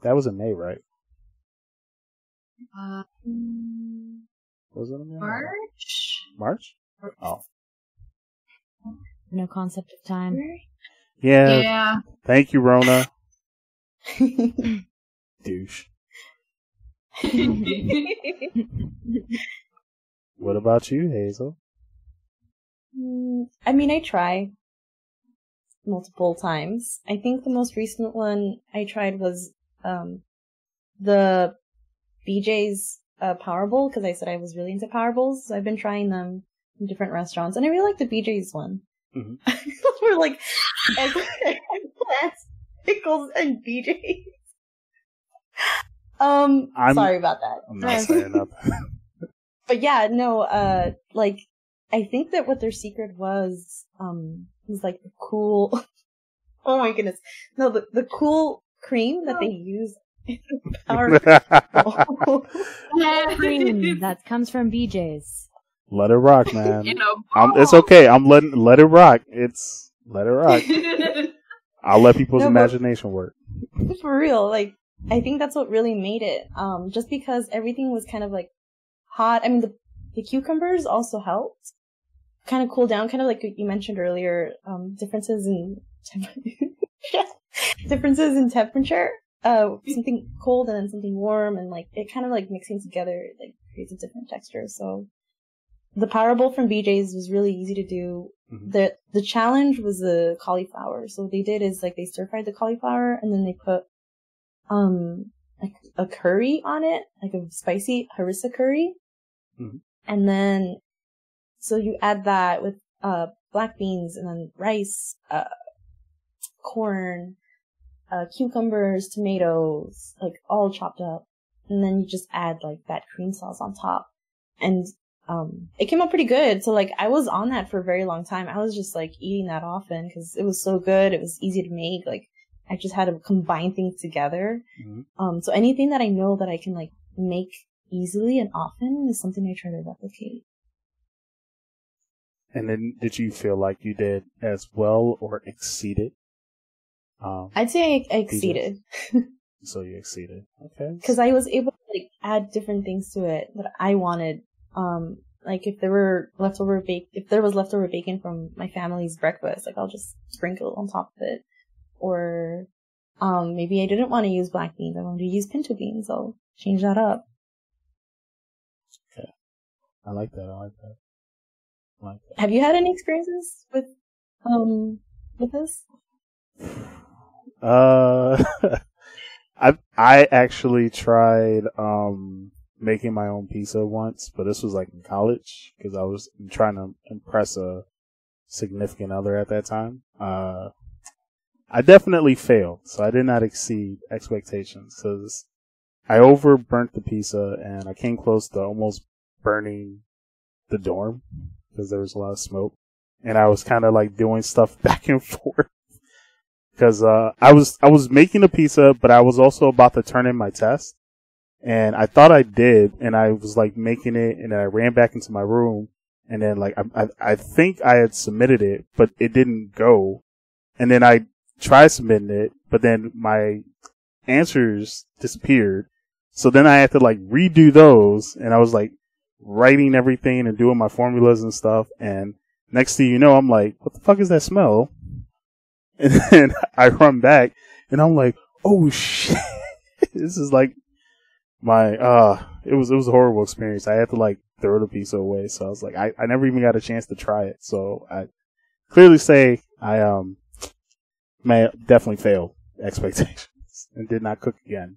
That was in May, right? Was it in May? March? Oh. No concept of time. Yeah. Thank you, Rona. Douche. What about you, Hazel? I mean, I try multiple times. I think the most recent one I tried was the BJ's Power Bowl, because I said I was really into Power Bowls. So I've been trying them in different restaurants, and I really like the BJ's one. Mm-hmm. We're like eggplants, pickles, and BJ's. Sorry about that. I'm not saying nothing. But yeah, no, like, I think that what their secret was like the cool, oh my goodness. No, the cool cream that they use in the Power Bowl. Cream that comes from BJ's. Let it rock, man. It's okay. Let it rock. Let it rock. I'll let people's imagination work. For real, like, I think that's what really made it. Just because everything was kind of like hot. I mean, the cucumbers also helped kind of cool down, kind of like you mentioned earlier, differences in temperature. Something cold and then something warm, and like it kind of like mixing together, like creates a different texture. So the Power Bowl from BJ's was really easy to do. Mm-hmm. The challenge was the cauliflower. So what they did is like they stir fried the cauliflower and then they put like a curry on it, like a spicy harissa curry. Mm-hmm. And then so you add that with black beans and then rice, corn, cucumbers, tomatoes, like all chopped up. And then you just add like that cream sauce on top. And it came out pretty good. So like I was on that for a very long time. I was just like eating that often because it was so good. It was easy to make. Like I just had to combine things together. Mm-hmm. So anything that I know that I can like make easily and often is something I try to replicate. And then did you feel like you did as well or exceeded? I'd say I exceeded. So you exceeded. Okay. Because I was able to like add different things to it that I wanted. Like if there was leftover bacon from my family's breakfast, like I'll just sprinkle on top of it. Or maybe I didn't want to use black beans. I wanted to use pinto beans. I'll change that up. Okay. I like that. Have you had any experiences with this? I actually tried making my own pizza once, but this was like in college because I was trying to impress a significant other at that time. I definitely failed, so I did not exceed expectations because I overburnt the pizza and I came close to almost burning the dorm because there was a lot of smoke, and I was kind of like doing stuff back and forth because I was making a pizza, but I was also about to turn in my test, and I thought I did, and I was like making it, and then I ran back into my room, and then like I think I had submitted it, but it didn't go, and then I tried submitting it, but then my answers disappeared. So then I had to like redo those, and I was like writing everything and doing my formulas and stuff. And next thing you know, I'm like, what the fuck is that smell? And then I run back and I'm like, oh shit. This is like my, it was a horrible experience. I had to like throw the pizza away. So I was like, I never even got a chance to try it. So I clearly say I, definitely failed expectations and did not cook again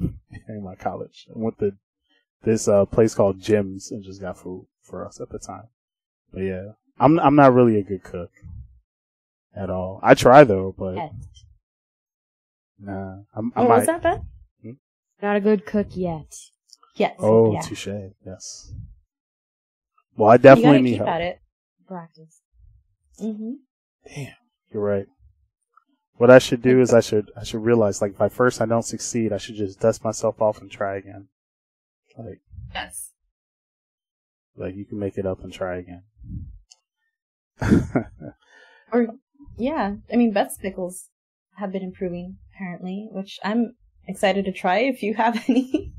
in my college. I went to this place called Jim's and just got food for us at the time. But yeah, I'm not really a good cook at all. I try though, but nah. What was that, Ben? Not a good cook yet. Yes. Oh, yeah. touche. Yes. Well, I definitely need keep help. at it. Practice. Mm-hmm. Damn, you're right. What I should do is I should realize, like, if at first I don't succeed, I should just dust myself off and try again. Like, Yes. like you can make it up and try again. Or, yeah, I mean, Beth's pickles have been improving, apparently, which I'm excited to try if you have any.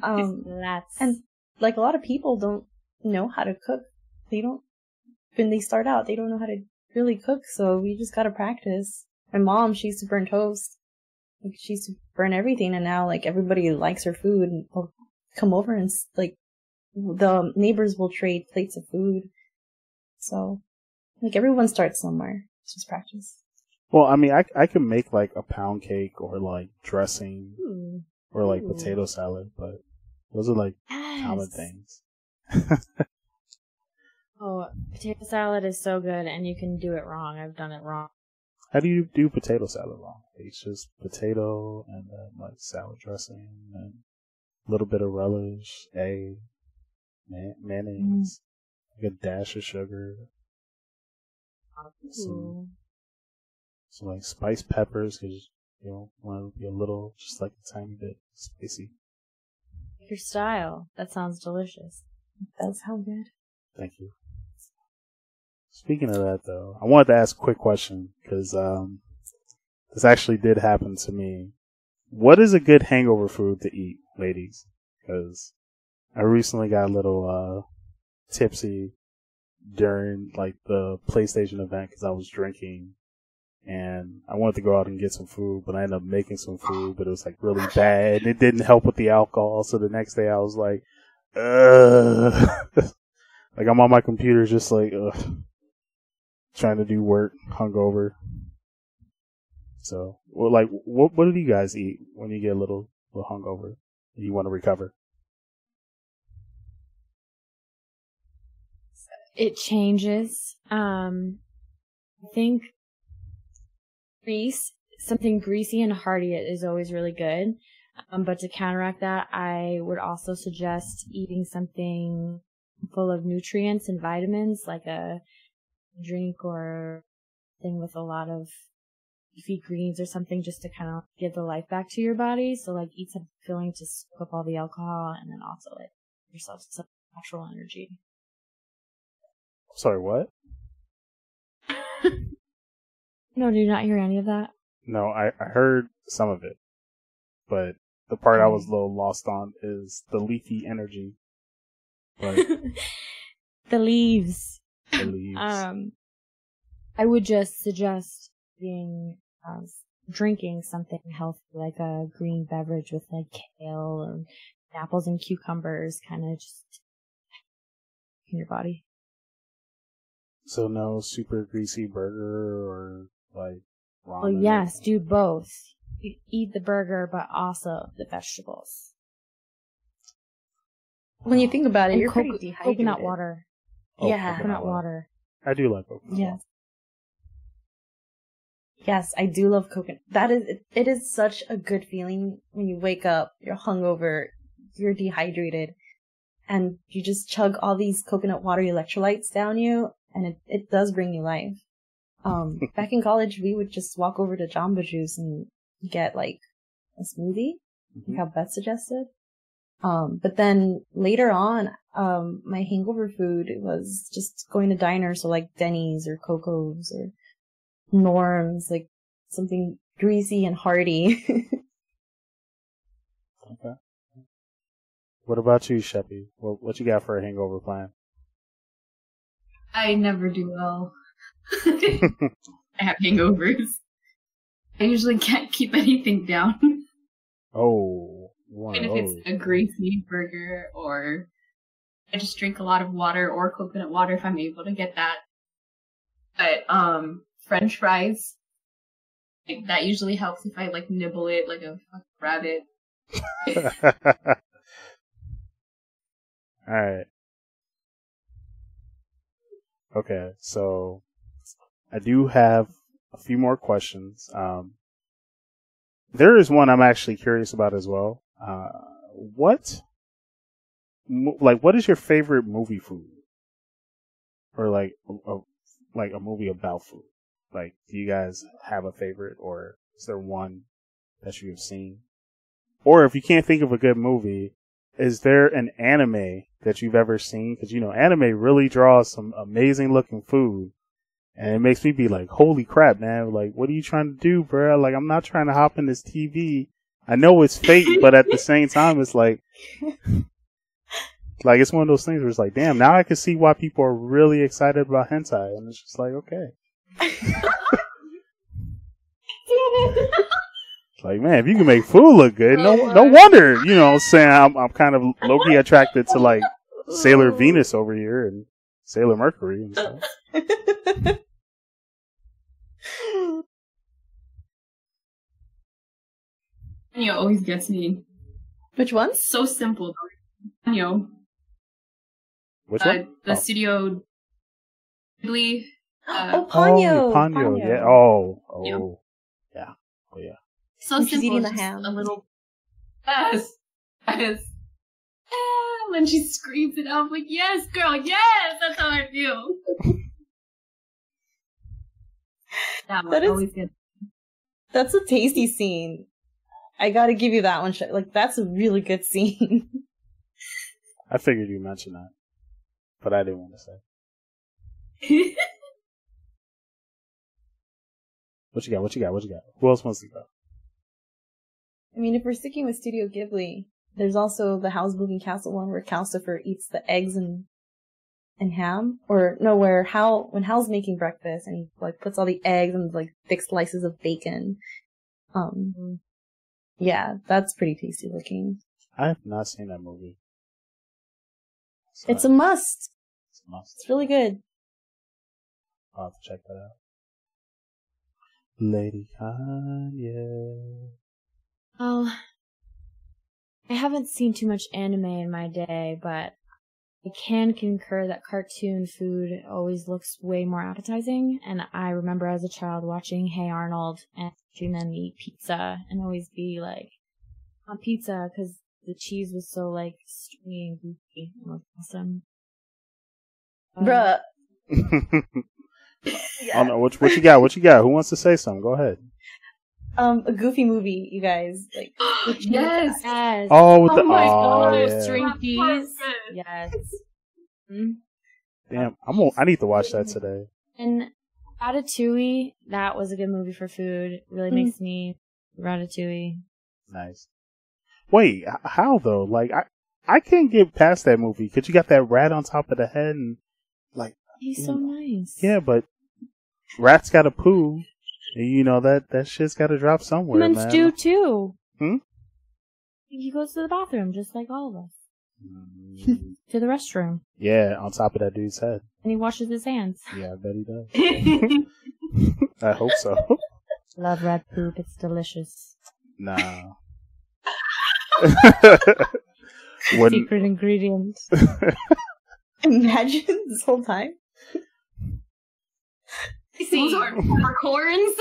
And, like, a lot of people don't know how to cook. When they start out, they don't know how to really cook, so we just gotta practice. My mom, she used to burn toast. Like, she used to burn everything, and now, like, everybody likes her food, and will come over and, like, the neighbors will trade plates of food. So, like, everyone starts somewhere. It's just practice. Well, I mean, I can make, like, a pound cake or, like, dressing or, like, potato salad, but those are, like, common things. Oh, potato salad is so good, and you can do it wrong. I've done it wrong. How do you do potato salad wrong? It's just potato and then, like, salad dressing and a little bit of relish, egg, mayonnaise, like a dash of sugar, some like spiced peppers because you want to be a little, just like a tiny bit spicy. Your style. That sounds delicious. That sounds good. Thank you. Speaking of that, though, I wanted to ask a quick question because this actually did happen to me. What is a good hangover food to eat, ladies? Because I recently got a little tipsy during like the PlayStation event because I was drinking, and I wanted to go out and get some food, but I ended up making some food, but it was like really bad. And it didn't help with the alcohol, so the next day I was like, like I'm on my computer just like, trying to do work, hungover. So, well, like, what do you guys eat when you get a little hungover and you want to recover? It changes. I think something greasy and hearty is always really good. But to counteract that, I would also suggest eating something full of nutrients and vitamins, like a drink or thing with a lot of leafy greens or something, just to kind of give the life back to your body. So like eat something filling to soak up all the alcohol, and then also like yourself some natural energy. Sorry, what? No, did you not hear any of that? No, I heard some of it, but the part I was a little lost on is the leafy energy. Like, The leaves. the leaves. I would just suggest drinking something healthy, like a green beverage with like kale and apples and cucumbers, kind of just in your body. So no super greasy burger or like ramen? Well, yes, do both. You eat the burger, but also the vegetables. when you think about it, And you're pretty dehydrated. coconut water. Oh, Yeah. Coconut water. I do like coconut. Yes. Yes, I do love coconut. It is such a good feeling when you wake up, you're hungover, you're dehydrated, and you just chug all these coconut water electrolytes down you, and it does bring you life. Back in college, we would just walk over to Jamba Juice and get like a smoothie, like how Beth suggested. But then later on, my hangover food was just going to diners, so like Denny's or Coco's or Norm's, like something greasy and hearty. Okay. What about you, Sheppy? What you got for a hangover plan? I never do well. I have hangovers. I usually can't keep anything down. Oh, Even if it's a greasy burger, or I just drink a lot of water or coconut water if I'm able to get that. But French fries, like, that usually helps if I like nibble it like a fucking rabbit. All right. Okay, so I do have a few more questions. There is one I'm actually curious about as well. What is your favorite movie food? Or like a movie about food? Like, do you guys have a favorite, or is there one that you have seen? Or if you can't think of a good movie, is there an anime that you've ever seen? Because, anime really draws some amazing looking food. And it makes me be like, holy crap, man. Like, what are you trying to do, bro? Like, I'm not trying to hop in this TV. I know it's fake, but at the same time, it's like, it's one of those things where it's like, damn, now I can see why people are really excited about hentai. And it's just like, okay. Like, man, if you can make food look good, no wonder, what I'm saying, I'm kind of low-key attracted to, like, Sailor Venus over here and Sailor Mercury and stuff. Anyo always gets me. Which one? So simple, though. Anyo. Which one? The Studio Ghibli. Ponyo. Ponyo, yeah. Yeah. Oh, yeah. So when simple. She's eating the just ham. a little. Yes. When she screams it out, I'm like, yes, girl, yes! That's how I feel. That's a tasty scene. I gotta give you that one. Like, that's a really good scene. I figured you mentioned that, but I didn't want to say. What you got? Who else wants to go? I mean, if we're sticking with Studio Ghibli, there's also the Howl's Moving Castle one where Calcifer eats the eggs and ham, or no, when Hal's making breakfast and he like puts all the eggs and like thick slices of bacon. Yeah, that's pretty tasty looking. I have not seen that movie. So it's a must. It's a must. It's really good. I'll have to check that out. Lady Kanye. Oh, I haven't seen too much anime in my day, but I can concur that cartoon food always looks way more appetizing. And I remember as a child watching Hey Arnold and watching them eat pizza and always be like, on pizza, because the cheese was so like stringy and goofy. It was awesome. Bruh. Yeah. Oh, no, what you got? What you got? Who wants to say something? Go ahead. A Goofy movie, you guys. Like, yes. Oh, with my god, yeah. String cheese. Yes. Mm-hmm. Damn, I need to watch that today. And Ratatouille, that was a good movie for food. Really makes me Ratatouille. Nice. Wait, how though? Like, I can't get past that movie because you got that rat on top of the head and like. He's so nice. Yeah, but rats gotta poo. And that shit's gotta drop somewhere, Humans man. do too. Hmm? He goes to the bathroom just like all of us. To the restroom. Yeah, on top of that dude's head. And he washes his hands. Yeah, I bet he does. I hope so. Love rat poop. It's delicious. Nah. Secret ingredient. Imagine this whole time. Those are peppercorns.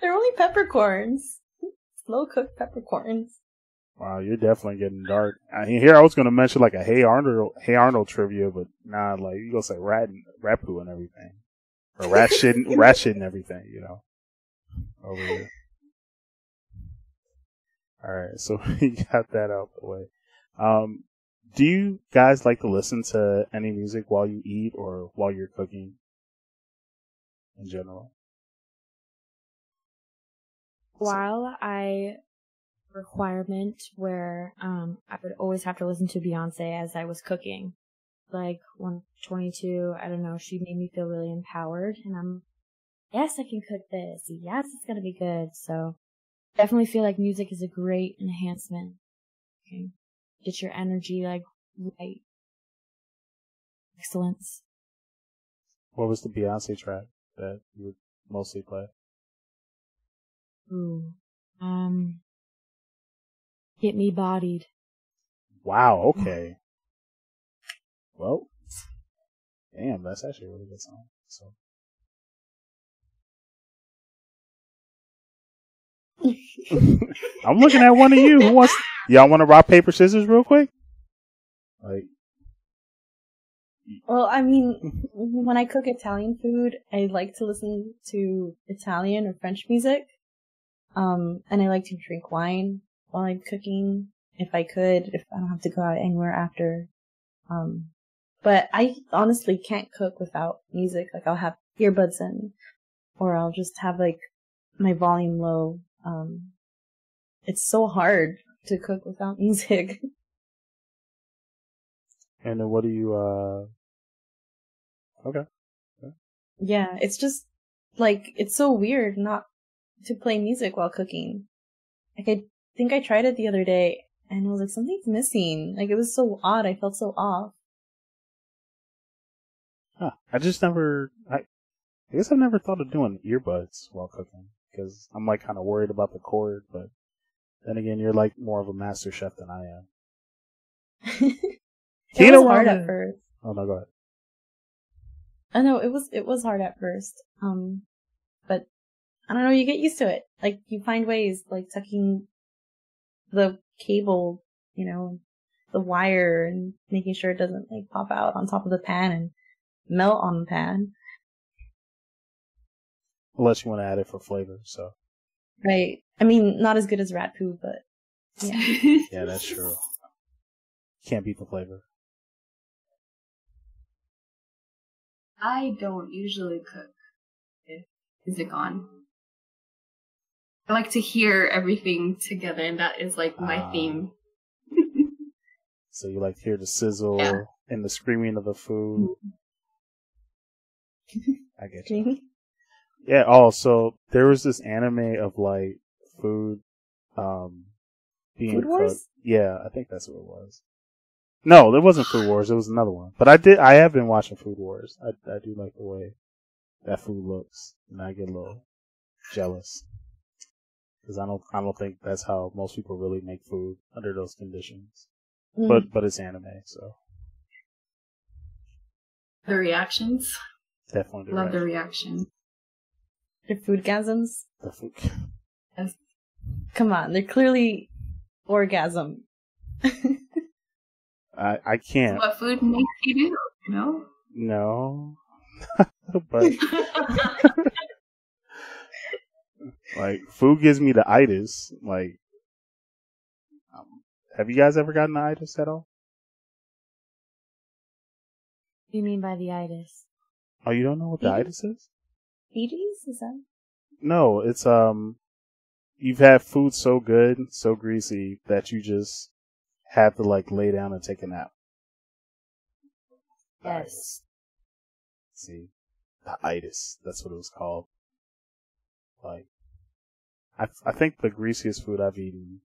They're only peppercorns. Slow cooked peppercorns. Wow, you're definitely getting dark. Here I was going to mention like a Hey Arnold trivia, but nah, like you gonna say rat poo and everything, or rat shit and everything, you know, over here. All right, so we got that out the way. Do you guys like to listen to any music while you eat or while you're cooking? In general, While I requirement where I would always have to listen to Beyonce as I was cooking. Like 122, I don't know, she made me feel really empowered, and yes, I can cook this. Yes, it's gonna be good. So definitely feel like music is a great enhancement. Okay. Get your energy like right. Excellence. what was the Beyonce track that you would mostly play? Ooh. Get Me Bodied. Wow, okay. Well, damn, that's actually a really good song. So. I'm looking at one of you. Who wants? Y'all want to rock paper scissors real quick? Like, Well, I mean, when I cook Italian food, I like to listen to Italian or French music. And I like to drink wine while I'm cooking, if I could, if I don't have to go out anywhere after. But I honestly can't cook without music. Like, I'll have earbuds in, or I'll just have, like, my volume low. It's so hard to cook without music. and then what do you, okay. Yeah, it's just, like, it's so weird not to play music while cooking. Like, I think I tried it the other day, and I was like, something's missing. Like, it was so odd. I felt so off. Huh. I guess I've never thought of doing earbuds while cooking, because I'm like kind of worried about the cord, but then again, you're like more of a master chef than I am. It was hard at first. Oh no, go ahead. I know, it was hard at first. But I don't know, you get used to it. Like, you find ways, like tucking the cable, you know, the wire, and making sure it doesn't, like, pop out on top of the pan and melt on the pan. Unless you want to add it for flavor, so. Right. I mean, not as good as rat poo, but yeah. Yeah, that's true. Can't beat the flavor. I don't usually cook with music on. I like to hear everything together, and that is like my theme. So you like to hear the sizzle and the screaming of the food. I get you. Yeah, so there was this anime of like food being Food Wars? cooked. Yeah, I think that's what it was. No, it wasn't Food Wars, it was another one. But I have been watching Food Wars. I do like the way that food looks, and I get a little jealous. Because I don't think that's how most people really make food under those conditions. Mm. But it's anime, so The reactions. definitely Love the reaction. They're foodgasms? the food. Yes. Come on, they're clearly orgasm. I can't. What food makes you do, you know? No. But like food gives me the itis. Like, have you guys ever gotten the itis at all? What do you mean by the itis? Oh, you don't know what the itis is? Fidis? Is that? No, it's you've had food so good, so greasy that you just have to like lay down and take a nap. Yes. See, the itis. That's what it was called. Like, I think the greasiest food I've eaten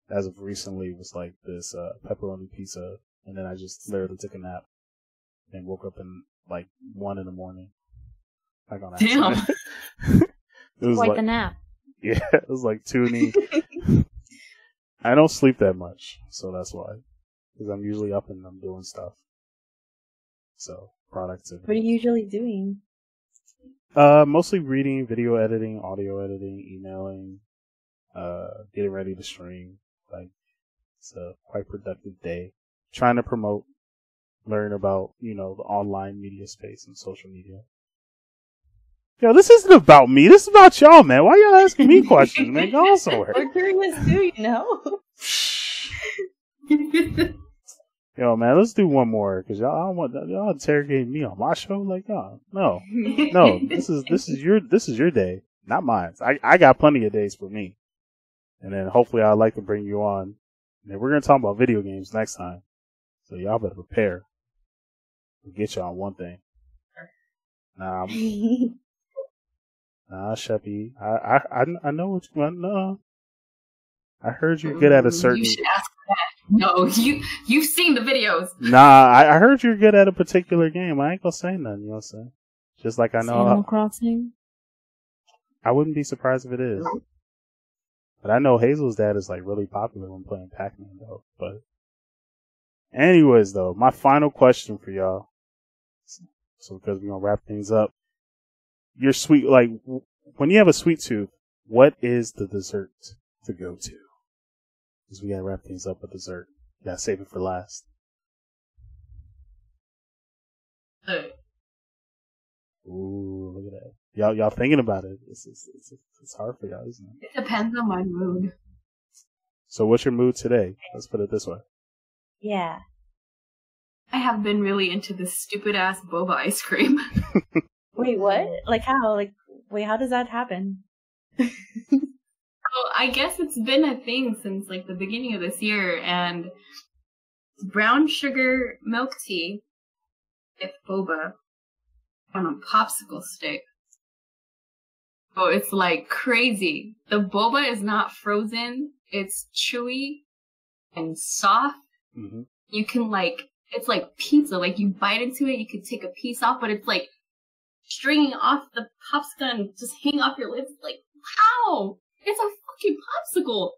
as of recently was like this pepperoni pizza, and then I just literally took a nap and woke up in like 1 a.m. Like on accident. Damn. It was Quite like, the nap. yeah, it was like 2 in the I don't sleep that much, so that's why. Because I'm usually up and I'm doing stuff. So, productivity. What are you usually doing? Mostly reading, video editing, audio editing, emailing, getting ready to stream. Like, it's a quite productive day. Trying to promote, learn about, the online media space and social media. Yo, this isn't about me. This is about y'all, man. Why y'all asking me questions, man? Go somewhere. We're curious too, Yo, man, let's do one more because y'all, I don't want y'all interrogating me on my show. Like, no. This is your day, not mine. I got plenty of days for me, and then hopefully I'd like to bring you on. And we're gonna talk about video games next time, so y'all better prepare. We'll get you on one thing. Nah, Sheppy. I know what you want. No, I heard you're good at a certain. You should ask that. No, you've seen the videos. Nah, I heard you're good at a particular game. I ain't gonna say nothing. You know what I'm saying? Just like I know. Animal Crossing. I wouldn't be surprised if it is. But I know Hazel's dad is like really popular when playing Pac-Man though. But anyways, though, my final question for y'all. So because we're gonna wrap things up. Your sweet, like, when you have a sweet tooth, what is the dessert to go to? Because we gotta wrap things up with dessert. You gotta save it for last. Ooh, look at that. Y'all thinking about it. It's hard for y'all, isn't it? It depends on my mood. So what's your mood today? Let's put it this way. Yeah. I have been really into this stupid ass boba ice cream. Wait, what? Like how? Wait, how does that happen? I guess it's been a thing since like the beginning of this year, and brown sugar milk tea with boba on a popsicle stick. Oh, it's like crazy. The boba is not frozen. It's chewy and soft. Mm-hmm. You can it's like pizza. Like you bite into it, you can take a piece off, but it's like stringing off the popsicle and just hanging off your lips. Like, how? It's a fucking popsicle.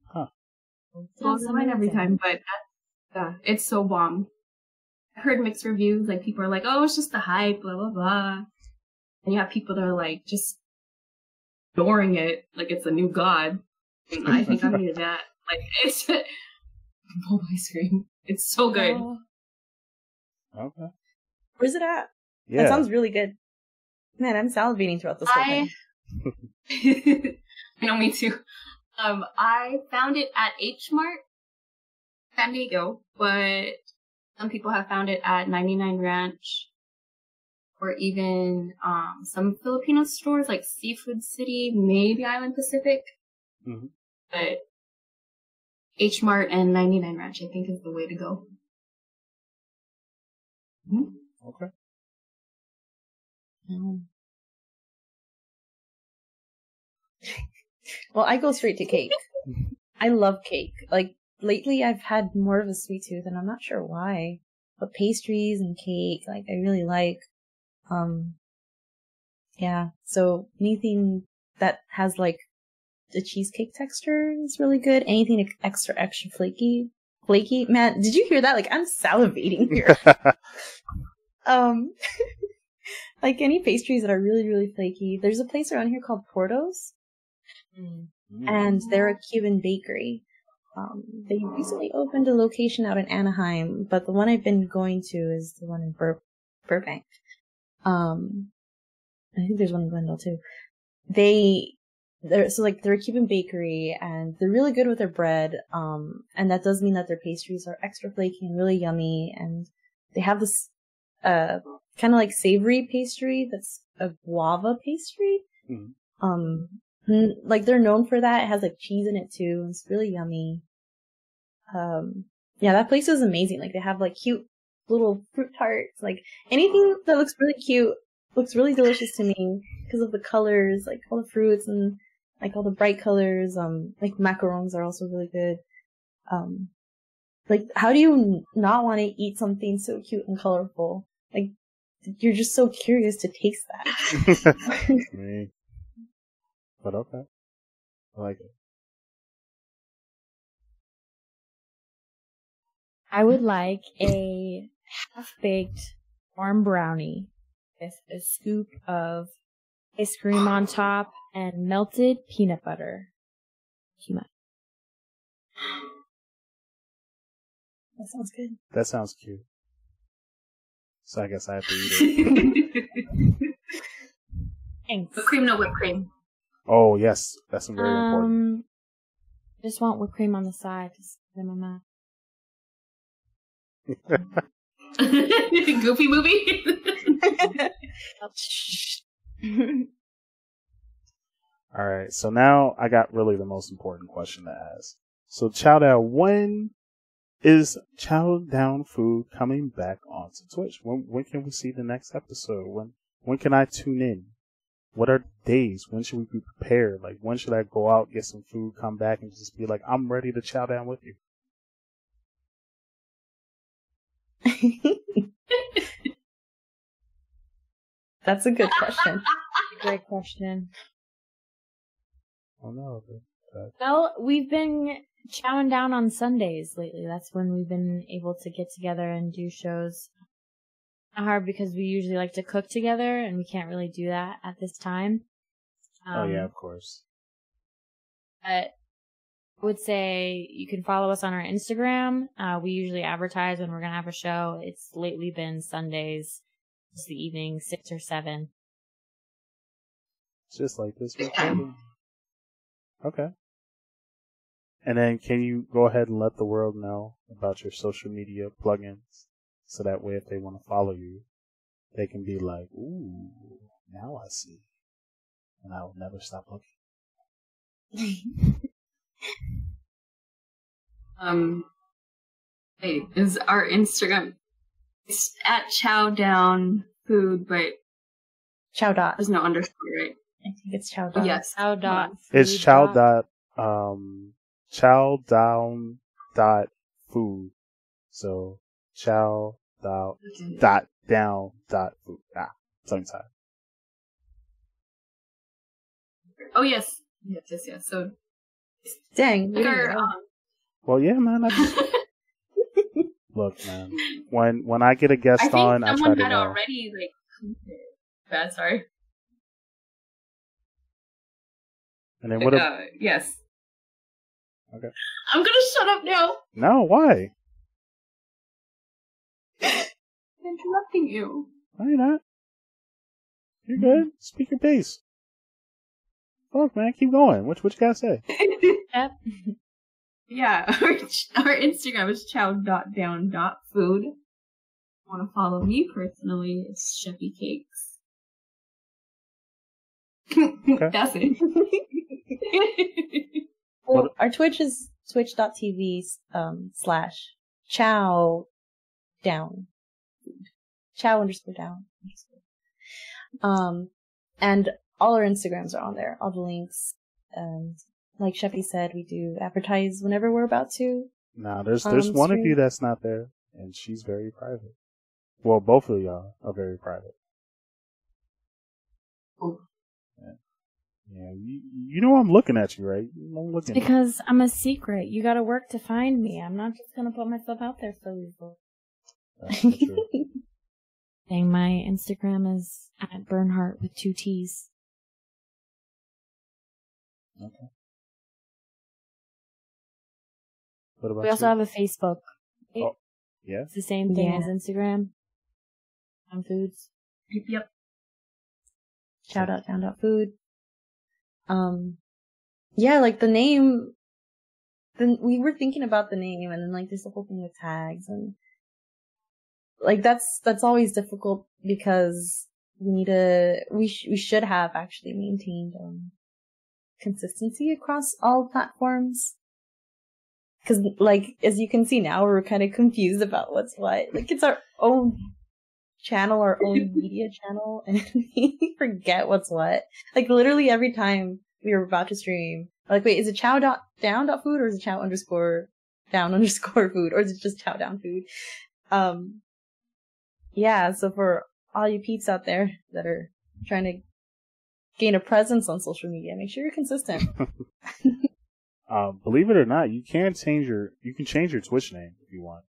Huh. Blows my mind every time, but it's so bomb. I heard mixed reviews. Like, people are like, oh, it's just the hype, blah, blah, blah. And you have people that are like, just adoring it like it's a new god. And I think I'm into that. Like, it's boba ice cream. It's so good. Okay. Where's it at? Yeah. That sounds really good. Man, I'm salivating throughout this whole thing. I know, me too. I found it at H Mart, San Diego, but some people have found it at 99 Ranch, or even some Filipino stores like Seafood City, maybe Island Pacific. Mm-hmm. But H Mart and 99 Ranch, I think, is the way to go. Mm-hmm. Okay. Well, I go straight to cake. I love cake. Like, lately I've had more of a sweet tooth, and I'm not sure why. But pastries and cake, like, I really like. Yeah. So anything that has, like, the cheesecake texture is really good. Anything extra flaky. Man, did you hear that? Like, I'm salivating here. Like any pastries that are really, really flaky. There's a place around here called Porto's. And they're a Cuban bakery. They recently opened a location out in Anaheim, but the one I've been going to is the one in Burbank. I think there's one in Glendale too. They're a Cuban bakery, and they're really good with their bread. And that does mean that their pastries are extra flaky and really yummy. And they have this kind of like savory pastry that's a guava pastry. Like they're known for that. It has like cheese in it too. It's really yummy. Yeah, that place is amazing. Like they have like cute little fruit tarts. Like anything that looks really cute looks really delicious to me because of the colors, like all the fruits and like all the bright colors. Like macarons are also really good. Like how do you not want to eat something so cute and colorful? Like you're just so curious to taste that. But okay. I like it. I would like a half-baked warm brownie with a scoop of ice cream on top and melted peanut butter. That sounds good. That sounds cute. So I guess I have to eat it. Thanks. Whipped cream, no whipped cream. Oh, yes. That's very important. I just want whipped cream on the side. Just in my mouth. Goofy movie. All right. So now I got really the most important question to ask. So Chow.Down, when is Chow.Down.Food coming back onto Twitch? When can we see the next episode? When can I tune in? What are days? When should we be prepared? Like, when should I go out, get some food, come back, and just be like, I'm ready to chow down with you? That's a good question. Great question. Oh no. Well, we've been chowing down on Sundays lately. That's when we've been able to get together and do shows. Not hard because we usually like to cook together, and we can't really do that at this time. Oh yeah, of course. But I would say you can follow us on our Instagram. We usually advertise when we're going to have a show. It's lately been Sundays, it's the evening, 6 or 7. Just like this recording. Okay. And then can you go ahead and let the world know about your social media plugins? So that way if they want to follow you, they can be like, ooh, now I see. And I will never stop looking. Wait, is our Instagram, it's at Chow.Down.Food, but Chow dot. there's no underscore, right? I think it's Chow dot. Yes. Chow.Food. It's Chow.Down.Food. So Chow.Down.Food. Tongue tied. Oh yes. Yes. So Dang. we our, didn't know. Well, yeah, man. Look, man. When I get a guest I think on, I try someone to had know. already bad. Sorry. And then what? Yes. Okay. I'm gonna shut up now. No, why? I'm interrupting you. No, you're not. You're good. Speak your piece. Fuck, man. Keep going. What you gotta say? Yep. Yeah, our Instagram is Chow.Down.Food. Want to follow me personally? It's Sheppy Cakes. Okay. That's it. Well, our Twitch is twitch.tv / chow down. Chow_down. And all our Instagrams are on there, all the links. And like Sheppy said, we do advertise whenever we're about to. Nah, there's one of you that's not there, and she's very private. Well, both of y'all are very private. Oh. Yeah, you know I'm looking at you, right? I'm looking Because I'm a secret. You gotta work to find me. I'm not just gonna put myself out there so easily. That's true. Dang, my Instagram is at Bernhardt with 2 T's. Okay. What about We also you? have a Facebook. Oh, yeah? It's the same thing Yeah. as Instagram. On Foods. Yep. Chow.Down.Food. Yeah, like the name, we were thinking about the name, and then like there's the whole thing with tags, and like that's always difficult because we should have actually maintained consistency across all platforms. Cause like, as you can see now, we're kind of confused about what's what. Like, it's our own channel, our own media channel, and we forget what's what. Like, literally every time we were about to stream, like, wait, is it Chow.Down.Food or is it Chow_Down_Food, or is it just Chow.Down.Food? Yeah, so for all you peeps out there that are trying to gain a presence on social media. Make sure you're consistent. Believe it or not, you can change your Twitch name if you want.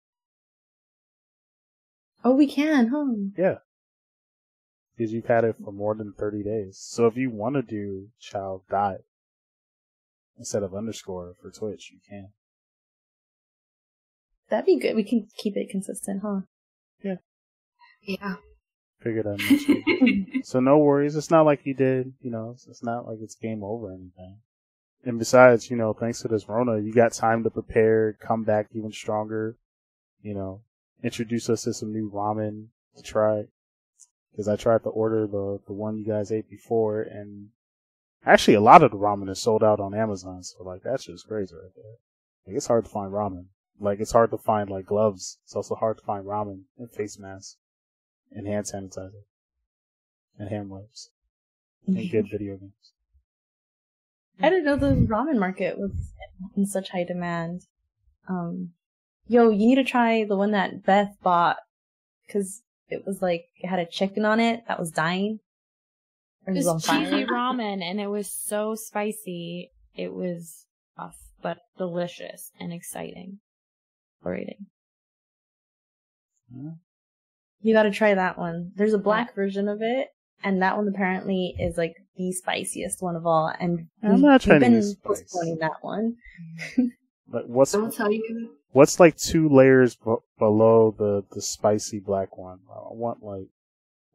Oh, we can, huh? Yeah. Because you've had it for more than 30 days. So if you want to do Chow dot instead of underscore for Twitch, you can. That'd be good. We can keep it consistent, huh? Yeah. Yeah. Figured I'd mention it. So no worries. It's not like you did, it's not like it's game over or anything. And besides, thanks to this Rona, you got time to prepare, come back even stronger, introduce us to some new ramen to try. Because I tried to order the one you guys ate before, and actually a lot of the ramen is sold out on Amazon, so like that's just crazy right there. Like, it's hard to find ramen. Like, it's hard to find like gloves. It's also hard to find ramen and face masks and hand sanitizer and hand wipes and good video games. I didn't know the ramen market was in such high demand. Yo, you need to try the one that Beth bought, because it was like, it had a chicken on it that was dying. Or It was on was fire. cheesy ramen, and it was so spicy. It was tough, but delicious and exciting. Rating. You gotta try that one. There's a black version of it, and that one apparently is like the spiciest one of all, and I'm not trying we've to been use spice. postponing that one. Like, I'll tell you. what's like 2 layers below the spicy black one? I want like,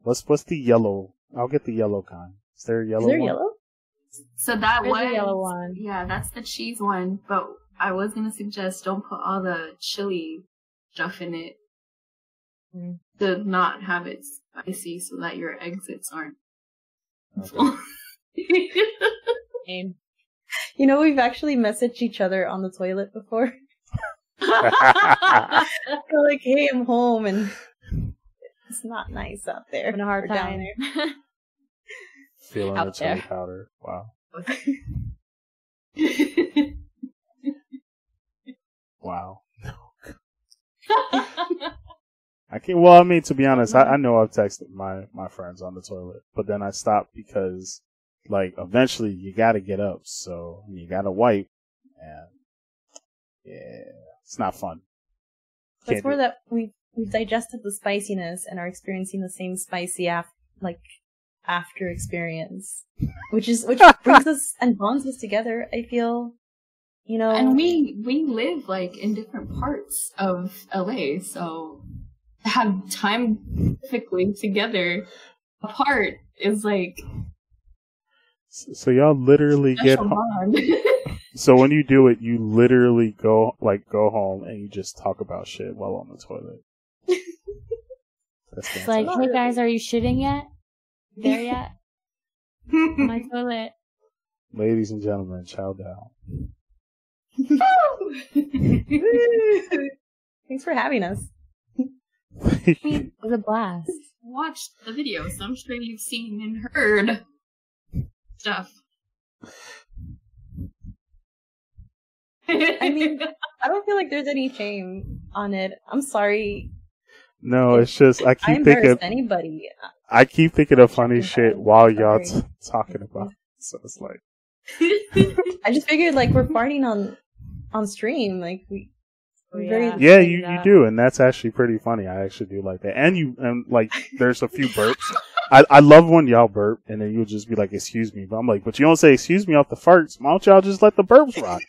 what's the yellow? I'll get the yellow kind. Is there a yellow Is there one? yellow? So that There's one, a yellow one. yeah, that's the cheese one. But I was gonna suggest don't put all the chili stuff in it to not have it spicy, so that your exits aren't. Okay. And You know, we've actually messaged each other on the toilet before. We're like, hey, I'm home, and it's not nice out there. having a hard Or down time. there. Feeling the Out chili there. powder. Wow. Wow. I can't. Well, I mean, to be honest, I know I've texted my friends on the toilet, but then I stopped because, like, eventually you got to get up, so you got to wipe, and yeah, it's not fun. But it's Can't more do- that we've digested the spiciness and are experiencing the same spicy after experience, which brings us and bonds us together. I feel, And we live like in different parts of LA, so to have time typically together apart is like So y'all literally get special home. bond. So when you do it, you literally go home and you just talk about shit while on the toilet. That's it's like, fantastic. hey guys, are you shitting yet? There yet? On my toilet. Ladies and gentlemen, chow down. thanks for having us. It was a blast. Watched the video, so I'm sure you've seen and heard stuff. I mean, I don't feel like there's any shame on it. I'm sorry. No, it's just I I keep thinking embarrassed anybody. of funny shit while y'all Sorry. talking about it. So it's like, I just figured like we're farting on stream, like we. Yeah. yeah, you do, and that's actually pretty funny. I actually do like that. And like, there's a few burps. I love when y'all burp, and then you'll just be like, "Excuse me," but I'm like, "But you don't say excuse me off the farts. Why don't y'all just let the burps rock?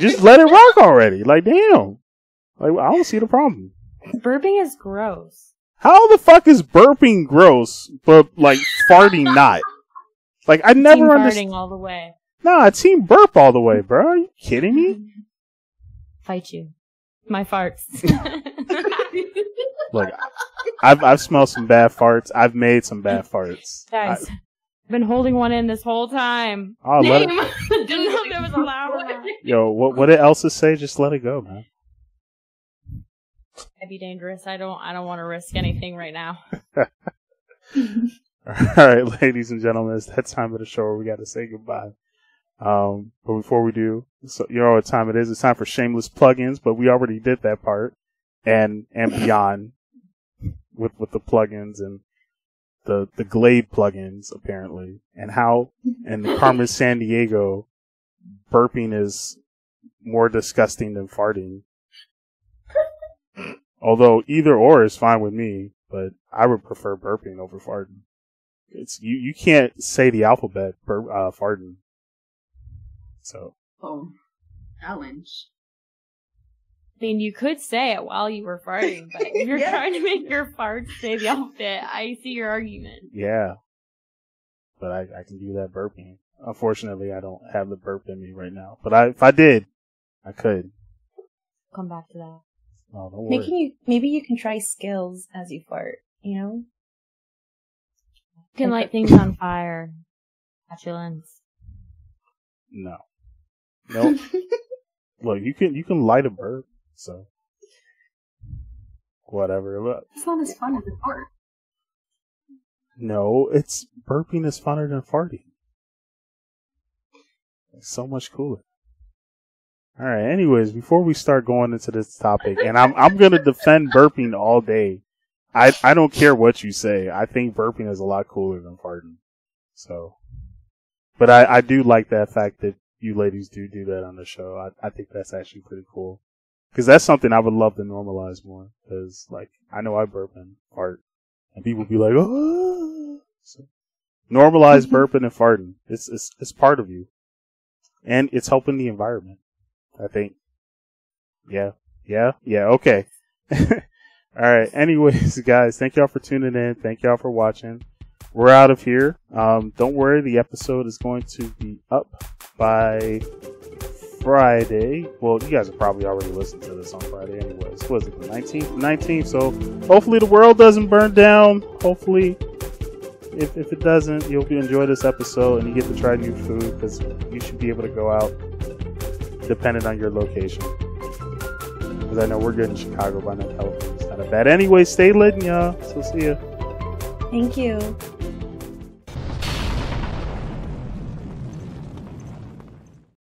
Just let it rock already. Like, damn. Like, I don't see the problem. Burping is gross. How the fuck is burping gross, but like farting not? Like, I never Team understand. farting all the way. Nah, team burp all the way, bro. Are you kidding me? Fight you. My farts. Look, I've smelled some bad farts. I've made some bad farts. Guys, I've been holding one in this whole time. I'll let it. Didn't know there was a loud one. Yo, what did Elsa say? Just let it go, man. That'd be dangerous. I don't want to risk anything right now. All right, ladies and gentlemen, it's that time of the show where we got to say goodbye. But before we do, so you know what time it is. It's time for shameless plugins, but we already did that part and beyond with the plugins and the Glade plugins apparently, and how in the Carmen San Diego burping is more disgusting than farting. Although either or is fine with me, but I would prefer burping over farting. It's you can't say the alphabet farting. So. Oh, challenge. I mean, you could say it while you were farting, but if you're trying to make your farts say the alphabet, I see your argument. Yeah. But I can do that burping. Unfortunately, I don't have the burp in me right now. But if I did, I could. Come back to that. Oh, don't worry. Maybe you can try skills as you fart, you know? You can light things on fire. At your lens. No. Nope. Look, you can light a burp, so whatever. Look. It's not as fun as a fart. No, burping is funner than farting. It's so much cooler. All right. Anyways, before we start going into this topic, and I'm gonna defend burping all day. I don't care what you say. I think burping is a lot cooler than farting. So, but I do like that fact that you ladies do that on the show. I think that's actually pretty cool. Because that's something I would love to normalize more. Because, like, I know I burp and fart. And people be like, oh. So, normalize burping and farting. It's part of you. And it's helping the environment, I think. Yeah, okay. Alright, anyways, guys, thank y'all for tuning in. Thank y'all for watching. We're out of here. Don't worry, the episode is going to be up by Friday. Well, you guys have probably already listened to this on Friday anyways. What is it, the 19th? 19th, so hopefully the world doesn't burn down. Hopefully, if it doesn't, you'll enjoy this episode and you get to try new food because you should be able to go out depending on your location. Because I know we're good in Chicago, but I know California's not bad. Anyway, stay lit, y'all. So see ya. Thank you.